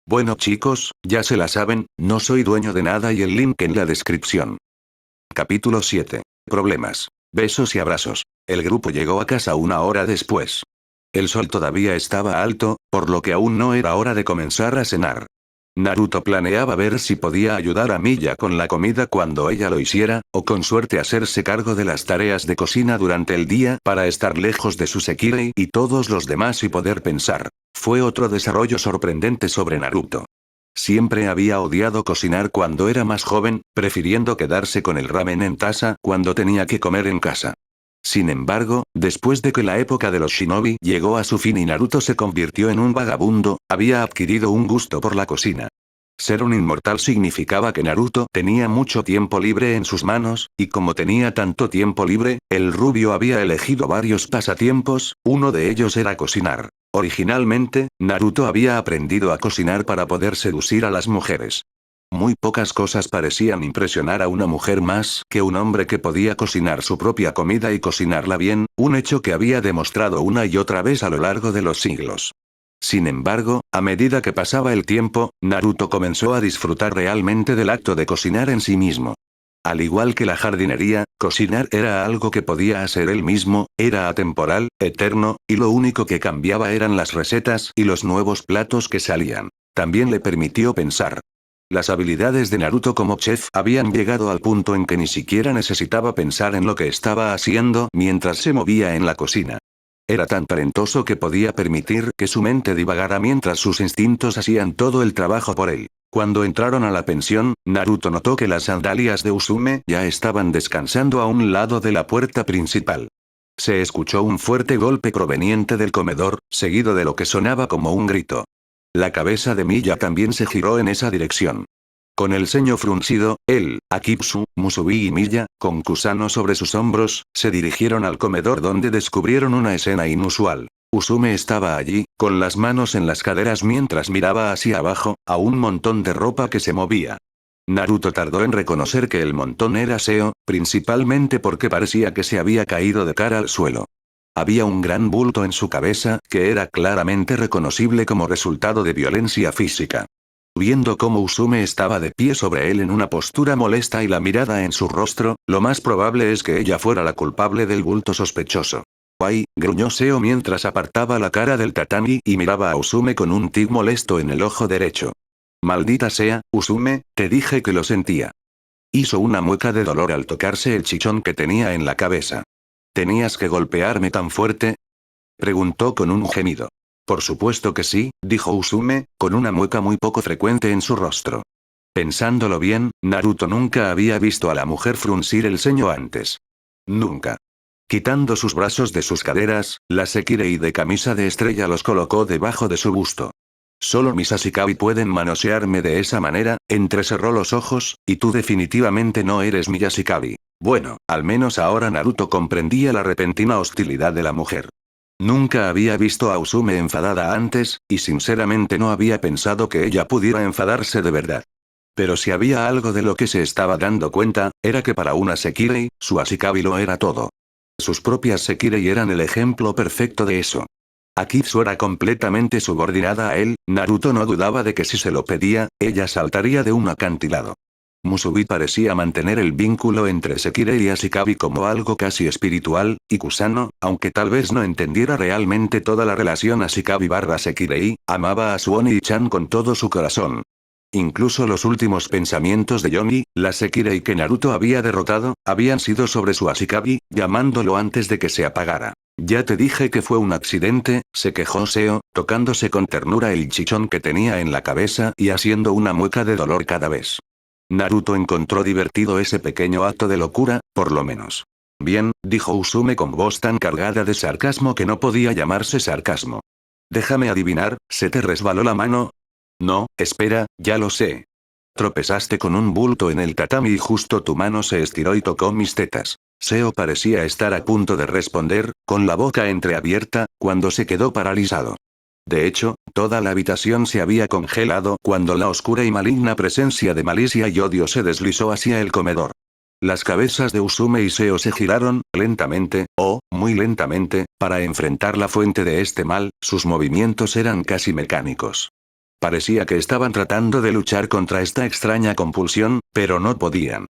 Bueno chicos, ya se la saben, no soy dueño de nada y el link en la descripción. Capítulo 7. Problemas. Besos y abrazos. El grupo llegó a casa una hora después. El sol todavía estaba alto, por lo que aún no era hora de comenzar a cenar. Naruto planeaba ver si podía ayudar a Miya con la comida cuando ella lo hiciera, o con suerte hacerse cargo de las tareas de cocina durante el día para estar lejos de su Sekirei y todos los demás y poder pensar. Fue otro desarrollo sorprendente sobre Naruto. Siempre había odiado cocinar cuando era más joven, prefiriendo quedarse con el ramen en taza cuando tenía que comer en casa. Sin embargo, después de que la época de los shinobi llegó a su fin y Naruto se convirtió en un vagabundo, había adquirido un gusto por la cocina. Ser un inmortal significaba que Naruto tenía mucho tiempo libre en sus manos, y como tenía tanto tiempo libre, el rubio había elegido varios pasatiempos, uno de ellos era cocinar. Originalmente, Naruto había aprendido a cocinar para poder seducir a las mujeres. Muy pocas cosas parecían impresionar a una mujer más que un hombre que podía cocinar su propia comida y cocinarla bien, un hecho que había demostrado una y otra vez a lo largo de los siglos. Sin embargo, a medida que pasaba el tiempo, Naruto comenzó a disfrutar realmente del acto de cocinar en sí mismo. Al igual que la jardinería, cocinar era algo que podía hacer él mismo, era atemporal, eterno, y lo único que cambiaba eran las recetas y los nuevos platos que salían. También le permitió pensar. Las habilidades de Naruto como chef habían llegado al punto en que ni siquiera necesitaba pensar en lo que estaba haciendo mientras se movía en la cocina. Era tan talentoso que podía permitir que su mente divagara mientras sus instintos hacían todo el trabajo por él. Cuando entraron a la pensión, Naruto notó que las sandalias de Usume ya estaban descansando a un lado de la puerta principal. Se escuchó un fuerte golpe proveniente del comedor, seguido de lo que sonaba como un grito. La cabeza de Miya también se giró en esa dirección. Con el ceño fruncido, él, Akitsu, Musubi y Miya, con Kusano sobre sus hombros, se dirigieron al comedor donde descubrieron una escena inusual. Usume estaba allí, con las manos en las caderas mientras miraba hacia abajo, a un montón de ropa que se movía. Naruto tardó en reconocer que el montón era Seo, principalmente porque parecía que se había caído de cara al suelo. Había un gran bulto en su cabeza, que era claramente reconocible como resultado de violencia física. Viendo cómo Usume estaba de pie sobre él en una postura molesta y la mirada en su rostro, lo más probable es que ella fuera la culpable del bulto sospechoso. ¡Ay!, gruñó Seo mientras apartaba la cara del tatami y miraba a Usume con un tic molesto en el ojo derecho. Maldita sea, Usume, te dije que lo sentía. Hizo una mueca de dolor al tocarse el chichón que tenía en la cabeza. ¿Tenías que golpearme tan fuerte?, preguntó con un gemido. Por supuesto que sí, dijo Usume, con una mueca muy poco frecuente en su rostro. Pensándolo bien, Naruto nunca había visto a la mujer fruncir el ceño antes. Nunca. Quitando sus brazos de sus caderas, la Sekirei de camisa de estrella los colocó debajo de su busto. Solo mis Ashikabi pueden manosearme de esa manera, entrecerró los ojos, y tú definitivamente no eres mi Ashikabi. Bueno, al menos ahora Naruto comprendía la repentina hostilidad de la mujer. Nunca había visto a Usume enfadada antes, y sinceramente no había pensado que ella pudiera enfadarse de verdad. Pero si había algo de lo que se estaba dando cuenta, era que para una Sekirei, su Ashikabi lo era todo. Sus propias Sekirei eran el ejemplo perfecto de eso. Akitsu era completamente subordinada a él, Naruto no dudaba de que si se lo pedía, ella saltaría de un acantilado. Musubi parecía mantener el vínculo entre Sekirei y Ashikabi como algo casi espiritual, y Kusano, aunque tal vez no entendiera realmente toda la relación Ashikabi/Sekirei, amaba a Suoni-chan con todo su corazón. Incluso los últimos pensamientos de Yomi, la Sekirei que Naruto había derrotado, habían sido sobre su Ashikabi, llamándolo antes de que se apagara. Ya te dije que fue un accidente, se quejó Seo, tocándose con ternura el chichón que tenía en la cabeza y haciendo una mueca de dolor cada vez. Naruto encontró divertido ese pequeño acto de locura, por lo menos. Bien, dijo Usume con voz tan cargada de sarcasmo que no podía llamarse sarcasmo. Déjame adivinar, ¿se te resbaló la mano? No, espera, ya lo sé. Tropezaste con un bulto en el tatami y justo tu mano se estiró y tocó mis tetas. Seo parecía estar a punto de responder, con la boca entreabierta, cuando se quedó paralizado. De hecho, toda la habitación se había congelado cuando la oscura y maligna presencia de malicia y odio se deslizó hacia el comedor. Las cabezas de Usume y Seo se giraron, lentamente, muy lentamente, para enfrentar la fuente de este mal, sus movimientos eran casi mecánicos. Parecía que estaban tratando de luchar contra esta extraña compulsión, pero no podían.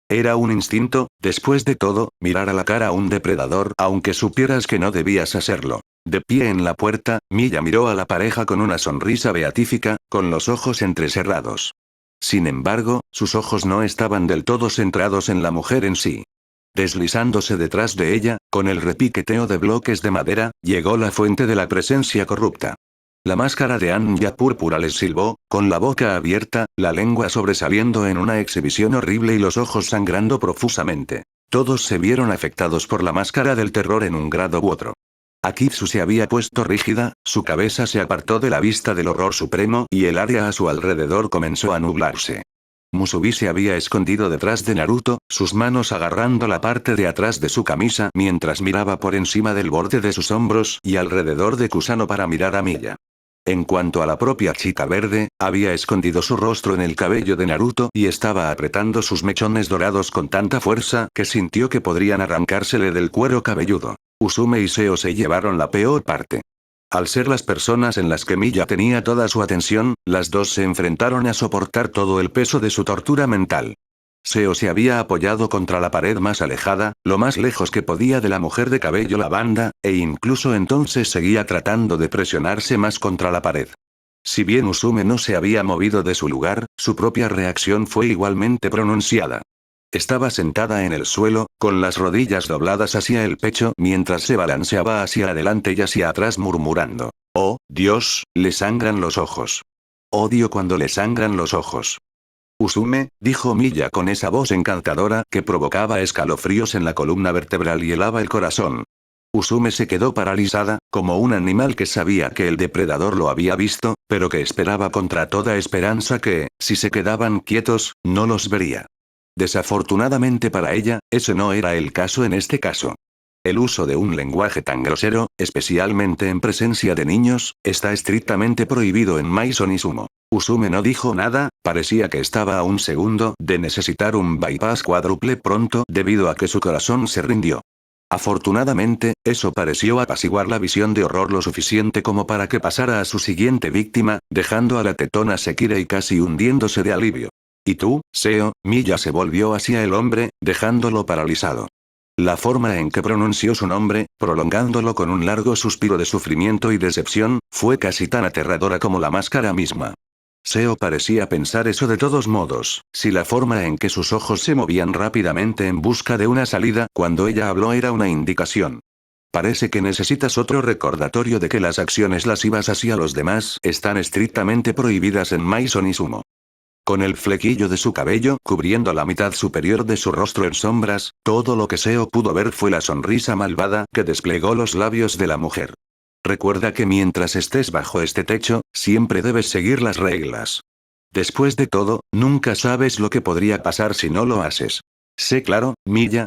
Era un instinto, después de todo, mirar a la cara a un depredador aunque supieras que no debías hacerlo. De pie en la puerta, Milla miró a la pareja con una sonrisa beatífica, con los ojos entrecerrados. Sin embargo, sus ojos no estaban del todo centrados en la mujer en sí. Deslizándose detrás de ella, con el repiqueteo de bloques de madera, llegó la fuente de la presencia corrupta. La máscara de Anya Púrpura les silbó, con la boca abierta, la lengua sobresaliendo en una exhibición horrible y los ojos sangrando profusamente. Todos se vieron afectados por la máscara del terror en un grado u otro. Akitsu se había puesto rígida, su cabeza se apartó de la vista del horror supremo y el área a su alrededor comenzó a nublarse. Musubi se había escondido detrás de Naruto, sus manos agarrando la parte de atrás de su camisa mientras miraba por encima del borde de sus hombros y alrededor de Kusano para mirar a Milla. En cuanto a la propia chica verde, había escondido su rostro en el cabello de Naruto y estaba apretando sus mechones dorados con tanta fuerza que sintió que podrían arrancársele del cuero cabelludo. Usume y Seo se llevaron la peor parte. Al ser las personas en las que Milla tenía toda su atención, las dos se enfrentaron a soportar todo el peso de su tortura mental. Seo se había apoyado contra la pared más alejada, lo más lejos que podía de la mujer de cabello lavanda, e incluso entonces seguía tratando de presionarse más contra la pared. Si bien Usume no se había movido de su lugar, su propia reacción fue igualmente pronunciada. Estaba sentada en el suelo, con las rodillas dobladas hacia el pecho mientras se balanceaba hacia adelante y hacia atrás murmurando: «Oh, Dios, le sangran los ojos. Odio cuando le sangran los ojos». «Usume», dijo Milla con esa voz encantadora que provocaba escalofríos en la columna vertebral y helaba el corazón. Usume se quedó paralizada, como un animal que sabía que el depredador lo había visto, pero que esperaba contra toda esperanza que, si se quedaban quietos, no los vería. Desafortunadamente para ella, ese no era el caso en este caso. El uso de un lenguaje tan grosero, especialmente en presencia de niños, está estrictamente prohibido en Maison Izumo. Usume no dijo nada, parecía que estaba a un segundo de necesitar un bypass cuádruple pronto debido a que su corazón se rindió. Afortunadamente, eso pareció apaciguar la visión de horror lo suficiente como para que pasara a su siguiente víctima, dejando a la tetona Sekirei casi hundiéndose de alivio. «¿Y tú, Seo?», Milla se volvió hacia el hombre, dejándolo paralizado. La forma en que pronunció su nombre, prolongándolo con un largo suspiro de sufrimiento y decepción, fue casi tan aterradora como la máscara misma. Seo parecía pensar eso de todos modos, si la forma en que sus ojos se movían rápidamente en busca de una salida cuando ella habló era una indicación. Parece que necesitas otro recordatorio de que las acciones lascivas hacia los demás están estrictamente prohibidas en Maison Izumo. Con el flequillo de su cabello cubriendo la mitad superior de su rostro en sombras, todo lo que Seo pudo ver fue la sonrisa malvada que desplegó los labios de la mujer. Recuerda que mientras estés bajo este techo, siempre debes seguir las reglas. Después de todo, nunca sabes lo que podría pasar si no lo haces. Sé claro, Milla,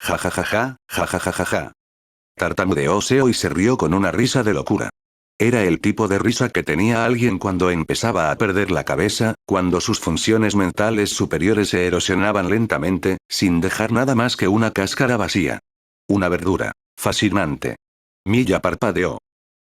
jajajaja, jajajaja. Tartamudeó Seo y se rió con una risa de locura. Era el tipo de risa que tenía alguien cuando empezaba a perder la cabeza, cuando sus funciones mentales superiores se erosionaban lentamente, sin dejar nada más que una cáscara vacía. Una verdura. Fascinante. Milla parpadeó.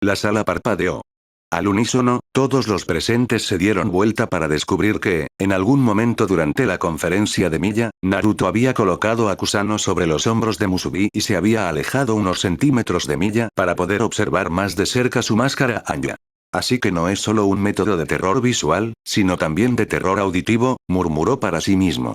La sala parpadeó. Al unísono, todos los presentes se dieron vuelta para descubrir que, en algún momento durante la conferencia de Milla, Naruto había colocado a Kusano sobre los hombros de Musubi y se había alejado unos centímetros de Milla para poder observar más de cerca su máscara Anya. Así que no es solo un método de terror visual, sino también de terror auditivo, murmuró para sí mismo.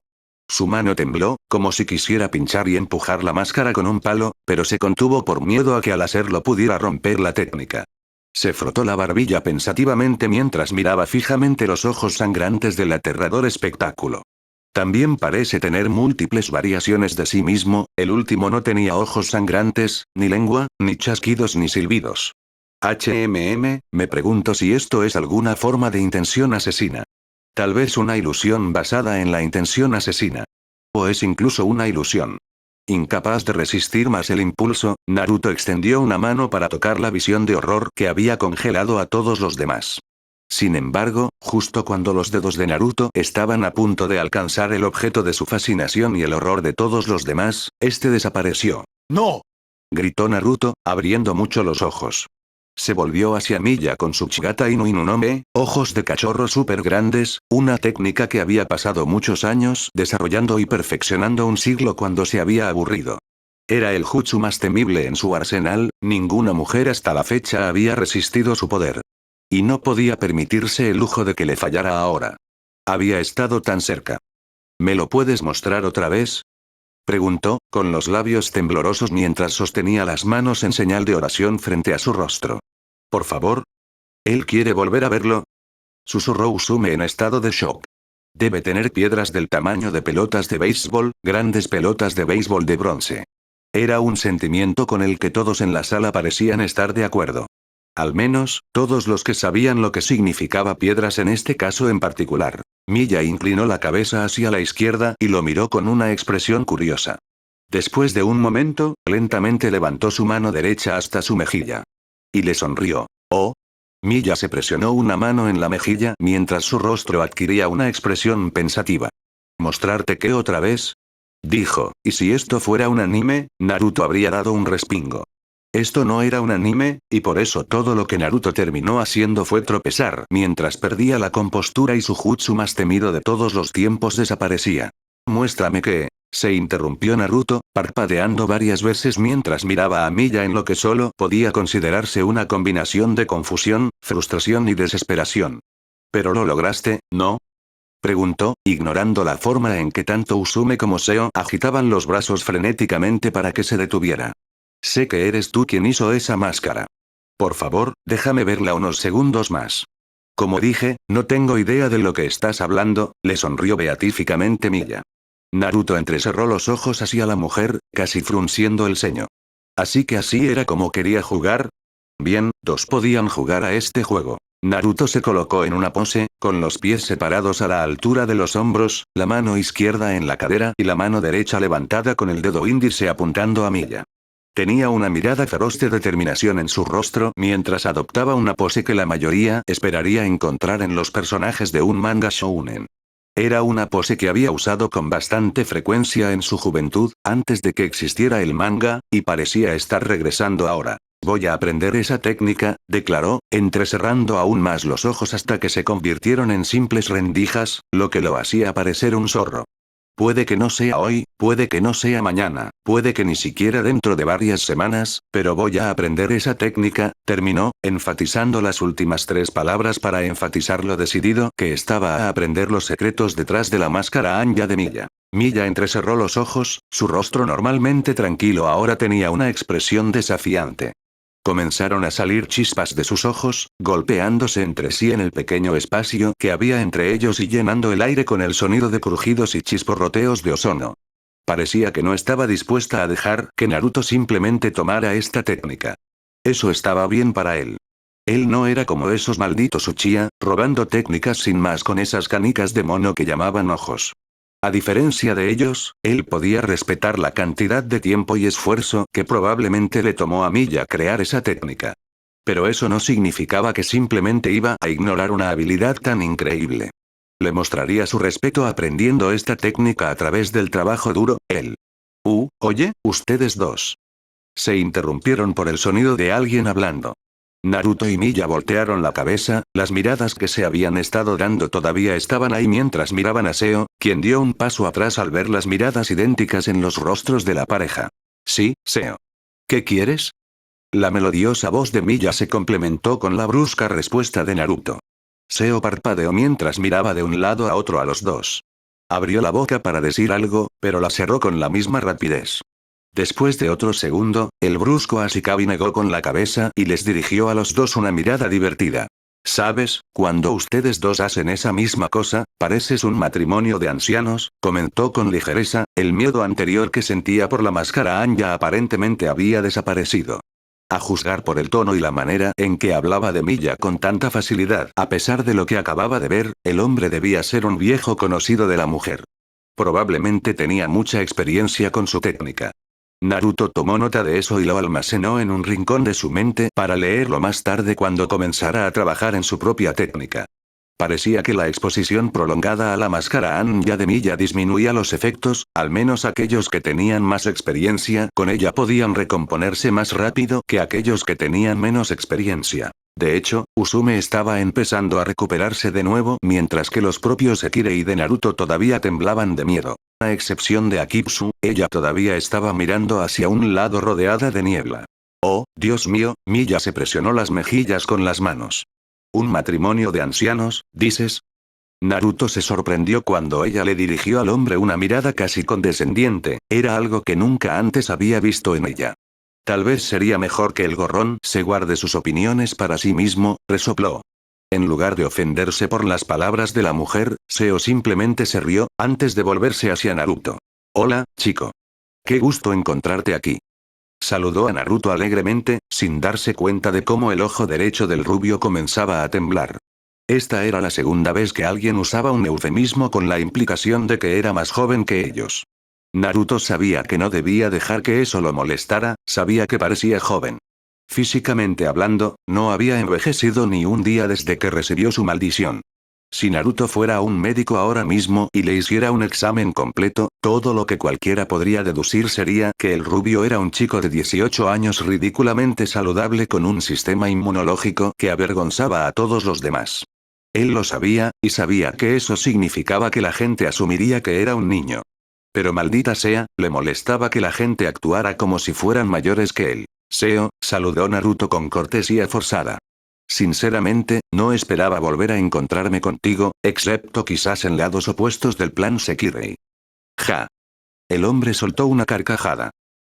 Su mano tembló, como si quisiera pinchar y empujar la máscara con un palo, pero se contuvo por miedo a que al hacerlo pudiera romper la técnica. Se frotó la barbilla pensativamente mientras miraba fijamente los ojos sangrantes del aterrador espectáculo. También parece tener múltiples variaciones de sí mismo, el último no tenía ojos sangrantes, ni lengua, ni chasquidos ni silbidos. Me pregunto si esto es alguna forma de intención asesina. Tal vez una ilusión basada en la intención asesina. O es incluso una ilusión. Incapaz de resistir más el impulso, Naruto extendió una mano para tocar la visión de horror que había congelado a todos los demás. Sin embargo, justo cuando los dedos de Naruto estaban a punto de alcanzar el objeto de su fascinación y el horror de todos los demás, este desapareció. «¡No!», gritó Naruto, abriendo mucho los ojos. Se volvió hacia Miya con su Chigata Inu Inu no Me, ojos de cachorro súper grandes, una técnica que había pasado muchos años desarrollando y perfeccionando un siglo cuando se había aburrido. Era el jutsu más temible en su arsenal, ninguna mujer hasta la fecha había resistido su poder. Y no podía permitirse el lujo de que le fallara ahora. Había estado tan cerca. ¿Me lo puedes mostrar otra vez? Preguntó, con los labios temblorosos mientras sostenía las manos en señal de oración frente a su rostro. ¿Por favor? ¿Él quiere volver a verlo? Susurró Usume en estado de shock. Debe tener piedras del tamaño de pelotas de béisbol, grandes pelotas de béisbol de bronce. Era un sentimiento con el que todos en la sala parecían estar de acuerdo. Al menos, todos los que sabían lo que significaba piedras en este caso en particular. Miya inclinó la cabeza hacia la izquierda y lo miró con una expresión curiosa. Después de un momento, lentamente levantó su mano derecha hasta su mejilla. Y le sonrió. «Oh». Miya se presionó una mano en la mejilla mientras su rostro adquiría una expresión pensativa. «¿Mostrarte qué otra vez?», dijo, y si esto fuera un anime, Naruto habría dado un respingo. Esto no era un anime, y por eso todo lo que Naruto terminó haciendo fue tropezar mientras perdía la compostura y su jutsu más temido de todos los tiempos desaparecía. «Muéstrame qué», se interrumpió Naruto, parpadeando varias veces mientras miraba a Miya en lo que solo podía considerarse una combinación de confusión, frustración y desesperación. «¿Pero lo lograste, no?», preguntó, ignorando la forma en que tanto Usume como Seo agitaban los brazos frenéticamente para que se detuviera. «Sé que eres tú quien hizo esa máscara. Por favor, déjame verla unos segundos más». «Como dije, no tengo idea de lo que estás hablando», le sonrió beatíficamente Miya. Naruto entrecerró los ojos hacia la mujer, casi frunciendo el ceño. «¿Así que así era como quería jugar?». Bien, dos podían jugar a este juego. Naruto se colocó en una pose, con los pies separados a la altura de los hombros, la mano izquierda en la cadera y la mano derecha levantada con el dedo índice apuntando a Miya. Tenía una mirada feroz de determinación en su rostro mientras adoptaba una pose que la mayoría esperaría encontrar en los personajes de un manga shounen. Era una pose que había usado con bastante frecuencia en su juventud, antes de que existiera el manga, y parecía estar regresando ahora. «Voy a aprender esa técnica», declaró, entrecerrando aún más los ojos hasta que se convirtieron en simples rendijas, lo que lo hacía parecer un zorro. «Puede que no sea hoy, puede que no sea mañana, puede que ni siquiera dentro de varias semanas, pero voy a aprender esa técnica», terminó, enfatizando las últimas tres palabras para enfatizar lo decidido que estaba a aprender los secretos detrás de la máscara Anya de Miya. Miya entrecerró los ojos, su rostro normalmente tranquilo ahora tenía una expresión desafiante. Comenzaron a salir chispas de sus ojos, golpeándose entre sí en el pequeño espacio que había entre ellos y llenando el aire con el sonido de crujidos y chisporroteos de ozono. Parecía que no estaba dispuesta a dejar que Naruto simplemente tomara esta técnica. Eso estaba bien para él. Él no era como esos malditos Uchiha, robando técnicas sin más con esas canicas de mono que llamaban ojos. A diferencia de ellos, él podía respetar la cantidad de tiempo y esfuerzo que probablemente le tomó a Miya crear esa técnica. Pero eso no significaba que simplemente iba a ignorar una habilidad tan increíble. Le mostraría su respeto aprendiendo esta técnica a través del trabajo duro, él. Oye, ustedes dos. Se interrumpieron por el sonido de alguien hablando. Naruto y Miya voltearon la cabeza, las miradas que se habían estado dando todavía estaban ahí mientras miraban a Seo, quien dio un paso atrás al ver las miradas idénticas en los rostros de la pareja. «Sí, Seo. ¿Qué quieres?». La melodiosa voz de Miya se complementó con la brusca respuesta de Naruto. Seo parpadeó mientras miraba de un lado a otro a los dos. Abrió la boca para decir algo, pero la cerró con la misma rapidez. Después de otro segundo, el brusco Ashikabi negó con la cabeza y les dirigió a los dos una mirada divertida. «¿Sabes, cuando ustedes dos hacen esa misma cosa, pareces un matrimonio de ancianos?», comentó con ligereza, el miedo anterior que sentía por la máscara Anya aparentemente había desaparecido. A juzgar por el tono y la manera en que hablaba de Miya con tanta facilidad, a pesar de lo que acababa de ver, el hombre debía ser un viejo conocido de la mujer. Probablemente tenía mucha experiencia con su técnica. Naruto tomó nota de eso y lo almacenó en un rincón de su mente para leerlo más tarde cuando comenzara a trabajar en su propia técnica. Parecía que la exposición prolongada a la máscara Anya de Miya disminuía los efectos, al menos aquellos que tenían más experiencia con ella podían recomponerse más rápido que aquellos que tenían menos experiencia. De hecho, Usume estaba empezando a recuperarse de nuevo mientras que los propios Sekirei de Naruto todavía temblaban de miedo. A excepción de Akitsu, ella todavía estaba mirando hacia un lado rodeada de niebla. Oh, Dios mío, Miya se presionó las mejillas con las manos. ¿Un matrimonio de ancianos, dices? Naruto se sorprendió cuando ella le dirigió al hombre una mirada casi condescendiente, era algo que nunca antes había visto en ella. Tal vez sería mejor que el gorrón se guarde sus opiniones para sí mismo, resopló. En lugar de ofenderse por las palabras de la mujer, Seo simplemente se rió, antes de volverse hacia Naruto. Hola, chico. Qué gusto encontrarte aquí. Saludó a Naruto alegremente, sin darse cuenta de cómo el ojo derecho del rubio comenzaba a temblar. Esta era la segunda vez que alguien usaba un eufemismo con la implicación de que era más joven que ellos. Naruto sabía que no debía dejar que eso lo molestara, sabía que parecía joven. Físicamente hablando, no había envejecido ni un día desde que recibió su maldición. Si Naruto fuera un médico ahora mismo y le hiciera un examen completo, todo lo que cualquiera podría deducir sería que el rubio era un chico de 18 años ridículamente saludable con un sistema inmunológico que avergonzaba a todos los demás. Él lo sabía, y sabía que eso significaba que la gente asumiría que era un niño. Pero maldita sea, le molestaba que la gente actuara como si fueran mayores que él. Seo, saludó Naruto con cortesía forzada. Sinceramente, no esperaba volver a encontrarme contigo, excepto quizás en lados opuestos del plan Sekirei. Ja. El hombre soltó una carcajada.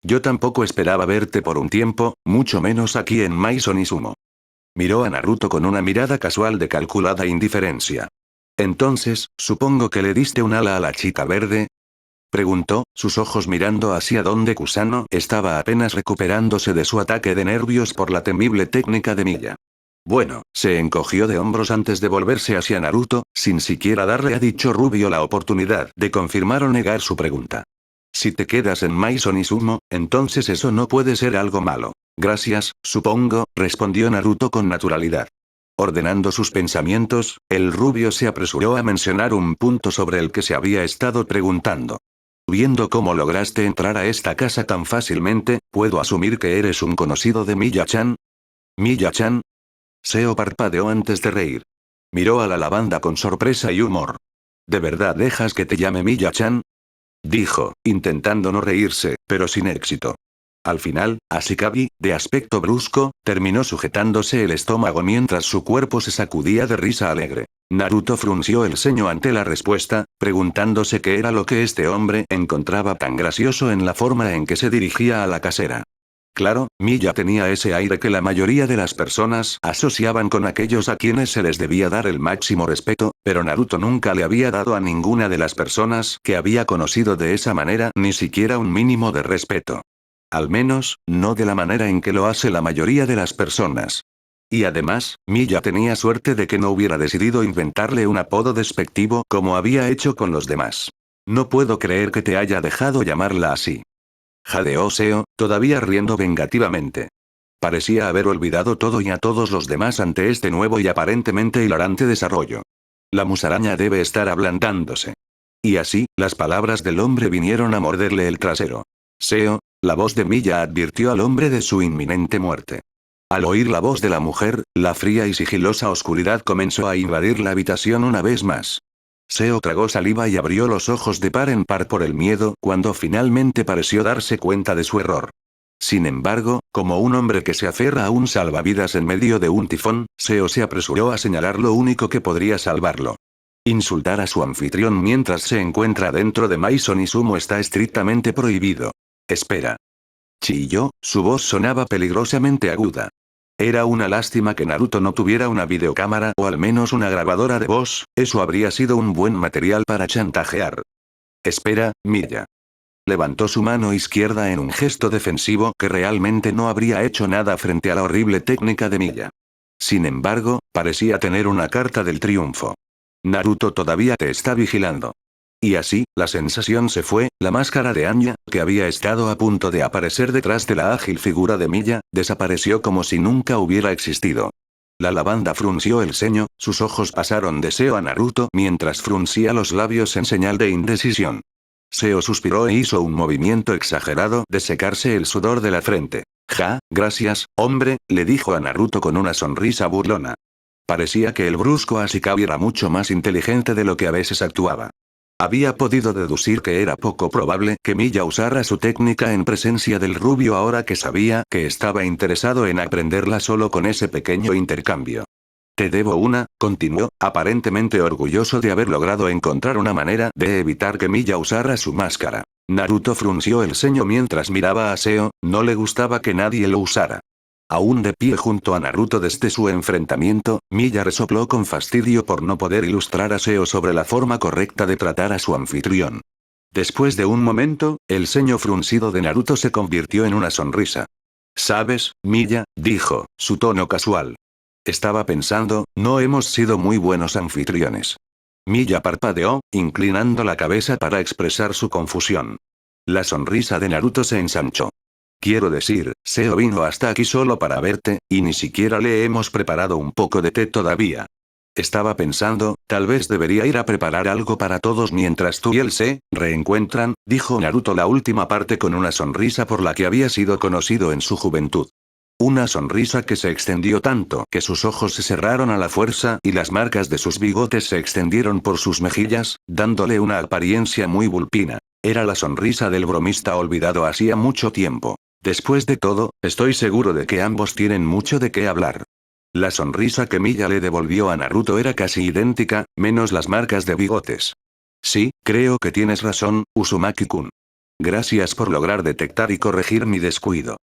Yo tampoco esperaba verte por un tiempo, mucho menos aquí en Maison Izumo. Miró a Naruto con una mirada casual de calculada indiferencia. Entonces, supongo que le diste un ala a la chica verde. Preguntó, sus ojos mirando hacia donde Kusano estaba apenas recuperándose de su ataque de nervios por la temible técnica de Miya. Bueno, se encogió de hombros antes de volverse hacia Naruto, sin siquiera darle a dicho rubio la oportunidad de confirmar o negar su pregunta. Si te quedas en Maison Izumo, entonces eso no puede ser algo malo. Gracias, supongo, respondió Naruto con naturalidad. Ordenando sus pensamientos, el rubio se apresuró a mencionar un punto sobre el que se había estado preguntando. Viendo cómo lograste entrar a esta casa tan fácilmente, ¿puedo asumir que eres un conocido de Miya-chan? ¿Miya-chan? Seo parpadeó antes de reír. Miró a la lavanda con sorpresa y humor. ¿De verdad dejas que te llame Miya-chan? Dijo, intentando no reírse, pero sin éxito. Al final, Ashikabi, de aspecto brusco, terminó sujetándose el estómago mientras su cuerpo se sacudía de risa alegre. Naruto frunció el ceño ante la respuesta, preguntándose qué era lo que este hombre encontraba tan gracioso en la forma en que se dirigía a la casera. Claro, Miya tenía ese aire que la mayoría de las personas asociaban con aquellos a quienes se les debía dar el máximo respeto, pero Naruto nunca le había dado a ninguna de las personas que había conocido de esa manera ni siquiera un mínimo de respeto. Al menos, no de la manera en que lo hace la mayoría de las personas. Y además, Miya tenía suerte de que no hubiera decidido inventarle un apodo despectivo como había hecho con los demás. No puedo creer que te haya dejado llamarla así. Jadeó Seo, todavía riendo vengativamente. Parecía haber olvidado todo y a todos los demás ante este nuevo y aparentemente hilarante desarrollo. La musaraña debe estar ablandándose. Y así, las palabras del hombre vinieron a morderle el trasero. Seo, la voz de Miya advirtió al hombre de su inminente muerte. Al oír la voz de la mujer, la fría y sigilosa oscuridad comenzó a invadir la habitación una vez más. Seo tragó saliva y abrió los ojos de par en par por el miedo cuando finalmente pareció darse cuenta de su error. Sin embargo, como un hombre que se aferra a un salvavidas en medio de un tifón, Seo se apresuró a señalar lo único que podría salvarlo. Insultar a su anfitrión mientras se encuentra dentro de Maison Izumo está estrictamente prohibido. Espera. Chilló, su voz sonaba peligrosamente aguda. Era una lástima que Naruto no tuviera una videocámara o al menos una grabadora de voz, eso habría sido un buen material para chantajear. Espera, Miya. Levantó su mano izquierda en un gesto defensivo que realmente no habría hecho nada frente a la horrible técnica de Miya. Sin embargo, parecía tener una carta del triunfo. Naruto todavía te está vigilando. Y así, la sensación se fue, la máscara de Anya, que había estado a punto de aparecer detrás de la ágil figura de Miya, desapareció como si nunca hubiera existido. La lavanda frunció el ceño, sus ojos pasaron de Seo a Naruto mientras fruncía los labios en señal de indecisión. Seo suspiró e hizo un movimiento exagerado de secarse el sudor de la frente. Gracias, hombre, le dijo a Naruto con una sonrisa burlona. Parecía que el brusco Ashikawa era mucho más inteligente de lo que a veces actuaba. Había podido deducir que era poco probable que Miya usara su técnica en presencia del rubio ahora que sabía que estaba interesado en aprenderla solo con ese pequeño intercambio. Te debo una, continuó, aparentemente orgulloso de haber logrado encontrar una manera de evitar que Miya usara su máscara. Naruto frunció el ceño mientras miraba a Seo, no le gustaba que nadie lo usara. Aún de pie junto a Naruto desde su enfrentamiento, Miya resopló con fastidio por no poder ilustrar a Seo sobre la forma correcta de tratar a su anfitrión. Después de un momento, el ceño fruncido de Naruto se convirtió en una sonrisa. ¿Sabes, Miya?, dijo, su tono casual. Estaba pensando, no hemos sido muy buenos anfitriones. Miya parpadeó, inclinando la cabeza para expresar su confusión. La sonrisa de Naruto se ensanchó. Quiero decir, Seo vino hasta aquí solo para verte, y ni siquiera le hemos preparado un poco de té todavía. Estaba pensando, tal vez debería ir a preparar algo para todos mientras tú y él se reencuentran, dijo Naruto la última parte con una sonrisa por la que había sido conocido en su juventud. Una sonrisa que se extendió tanto que sus ojos se cerraron a la fuerza y las marcas de sus bigotes se extendieron por sus mejillas, dándole una apariencia muy vulpina. Era la sonrisa del bromista olvidado hacía mucho tiempo. Después de todo, estoy seguro de que ambos tienen mucho de qué hablar. La sonrisa que Miya le devolvió a Naruto era casi idéntica, menos las marcas de bigotes. Sí, creo que tienes razón, Uzumaki-kun. Gracias por lograr detectar y corregir mi descuido.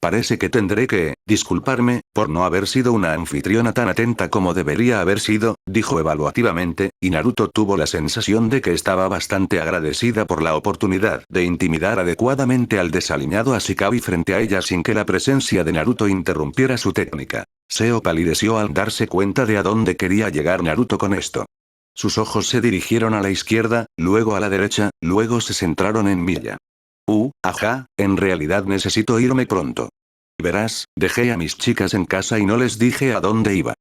Parece que tendré que disculparme por no haber sido una anfitriona tan atenta como debería haber sido, dijo evaluativamente, y Naruto tuvo la sensación de que estaba bastante agradecida por la oportunidad de intimidar adecuadamente al desaliñado Ashikawa frente a ella sin que la presencia de Naruto interrumpiera su técnica. Seo palideció al darse cuenta de a dónde quería llegar Naruto con esto. Sus ojos se dirigieron a la izquierda, luego a la derecha, luego se centraron en Miya. En realidad necesito irme pronto. Verás, dejé a mis chicas en casa y no les dije a dónde iba.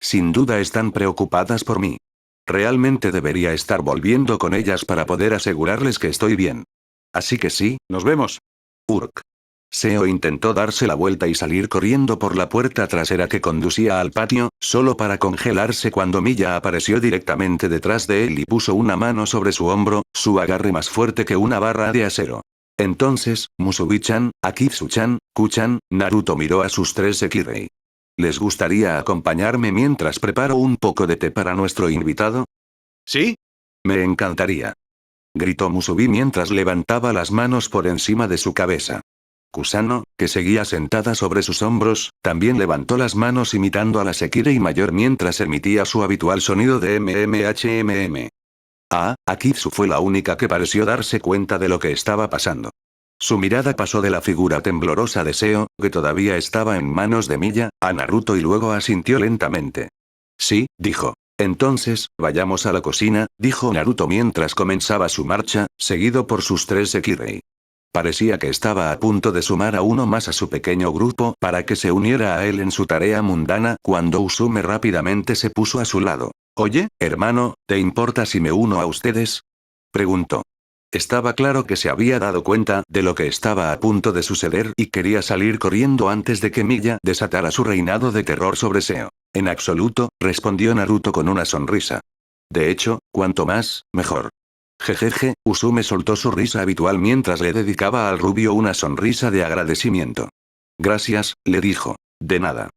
Sin duda están preocupadas por mí. Realmente debería estar volviendo con ellas para poder asegurarles que estoy bien. Así que sí, nos vemos. Urk. Seo intentó darse la vuelta y salir corriendo por la puerta trasera que conducía al patio, solo para congelarse cuando Miya apareció directamente detrás de él y puso una mano sobre su hombro, su agarre más fuerte que una barra de acero. Entonces, Musubi-chan, Akitsu-chan, Ku-chan, Naruto miró a sus tres Sekirei. ¿Les gustaría acompañarme mientras preparo un poco de té para nuestro invitado? ¿Sí? Me encantaría. Gritó Musubi mientras levantaba las manos por encima de su cabeza. Kusano, que seguía sentada sobre sus hombros, también levantó las manos imitando a la Sekirei mayor mientras emitía su habitual sonido de mmHmm. Akitsu fue la única que pareció darse cuenta de lo que estaba pasando. Su mirada pasó de la figura temblorosa de Seo, que todavía estaba en manos de Miya, a Naruto y luego asintió lentamente. Sí, dijo. Entonces, vayamos a la cocina, dijo Naruto mientras comenzaba su marcha, seguido por sus tres Sekirei. Parecía que estaba a punto de sumar a uno más a su pequeño grupo para que se uniera a él en su tarea mundana cuando Usume rápidamente se puso a su lado. Oye, hermano, ¿te importa si me uno a ustedes? Preguntó. Estaba claro que se había dado cuenta de lo que estaba a punto de suceder y quería salir corriendo antes de que Miya desatara su reinado de terror sobre Seo. En absoluto, respondió Naruto con una sonrisa. De hecho, cuanto más, mejor. Jejeje, Usume soltó su risa habitual mientras le dedicaba al rubio una sonrisa de agradecimiento. Gracias, le dijo. De nada.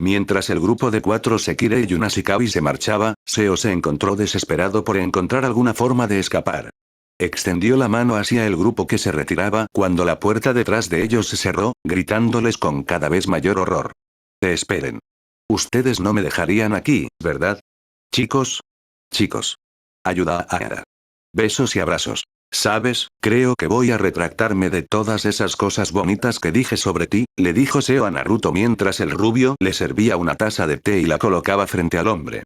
Mientras el grupo de 4 Sekirei y un Ashikawa se marchaba, Seo se encontró desesperado por encontrar alguna forma de escapar. Extendió la mano hacia el grupo que se retiraba cuando la puerta detrás de ellos se cerró, gritándoles con cada vez mayor horror. Esperen. Ustedes no me dejarían aquí, ¿verdad? Chicos. Chicos. Ayuda a Ada. Besos y abrazos. ¿Sabes? Creo que voy a retractarme de todas esas cosas bonitas que dije sobre ti, le dijo Seo a Naruto mientras el rubio le servía una taza de té y la colocaba frente al hombre.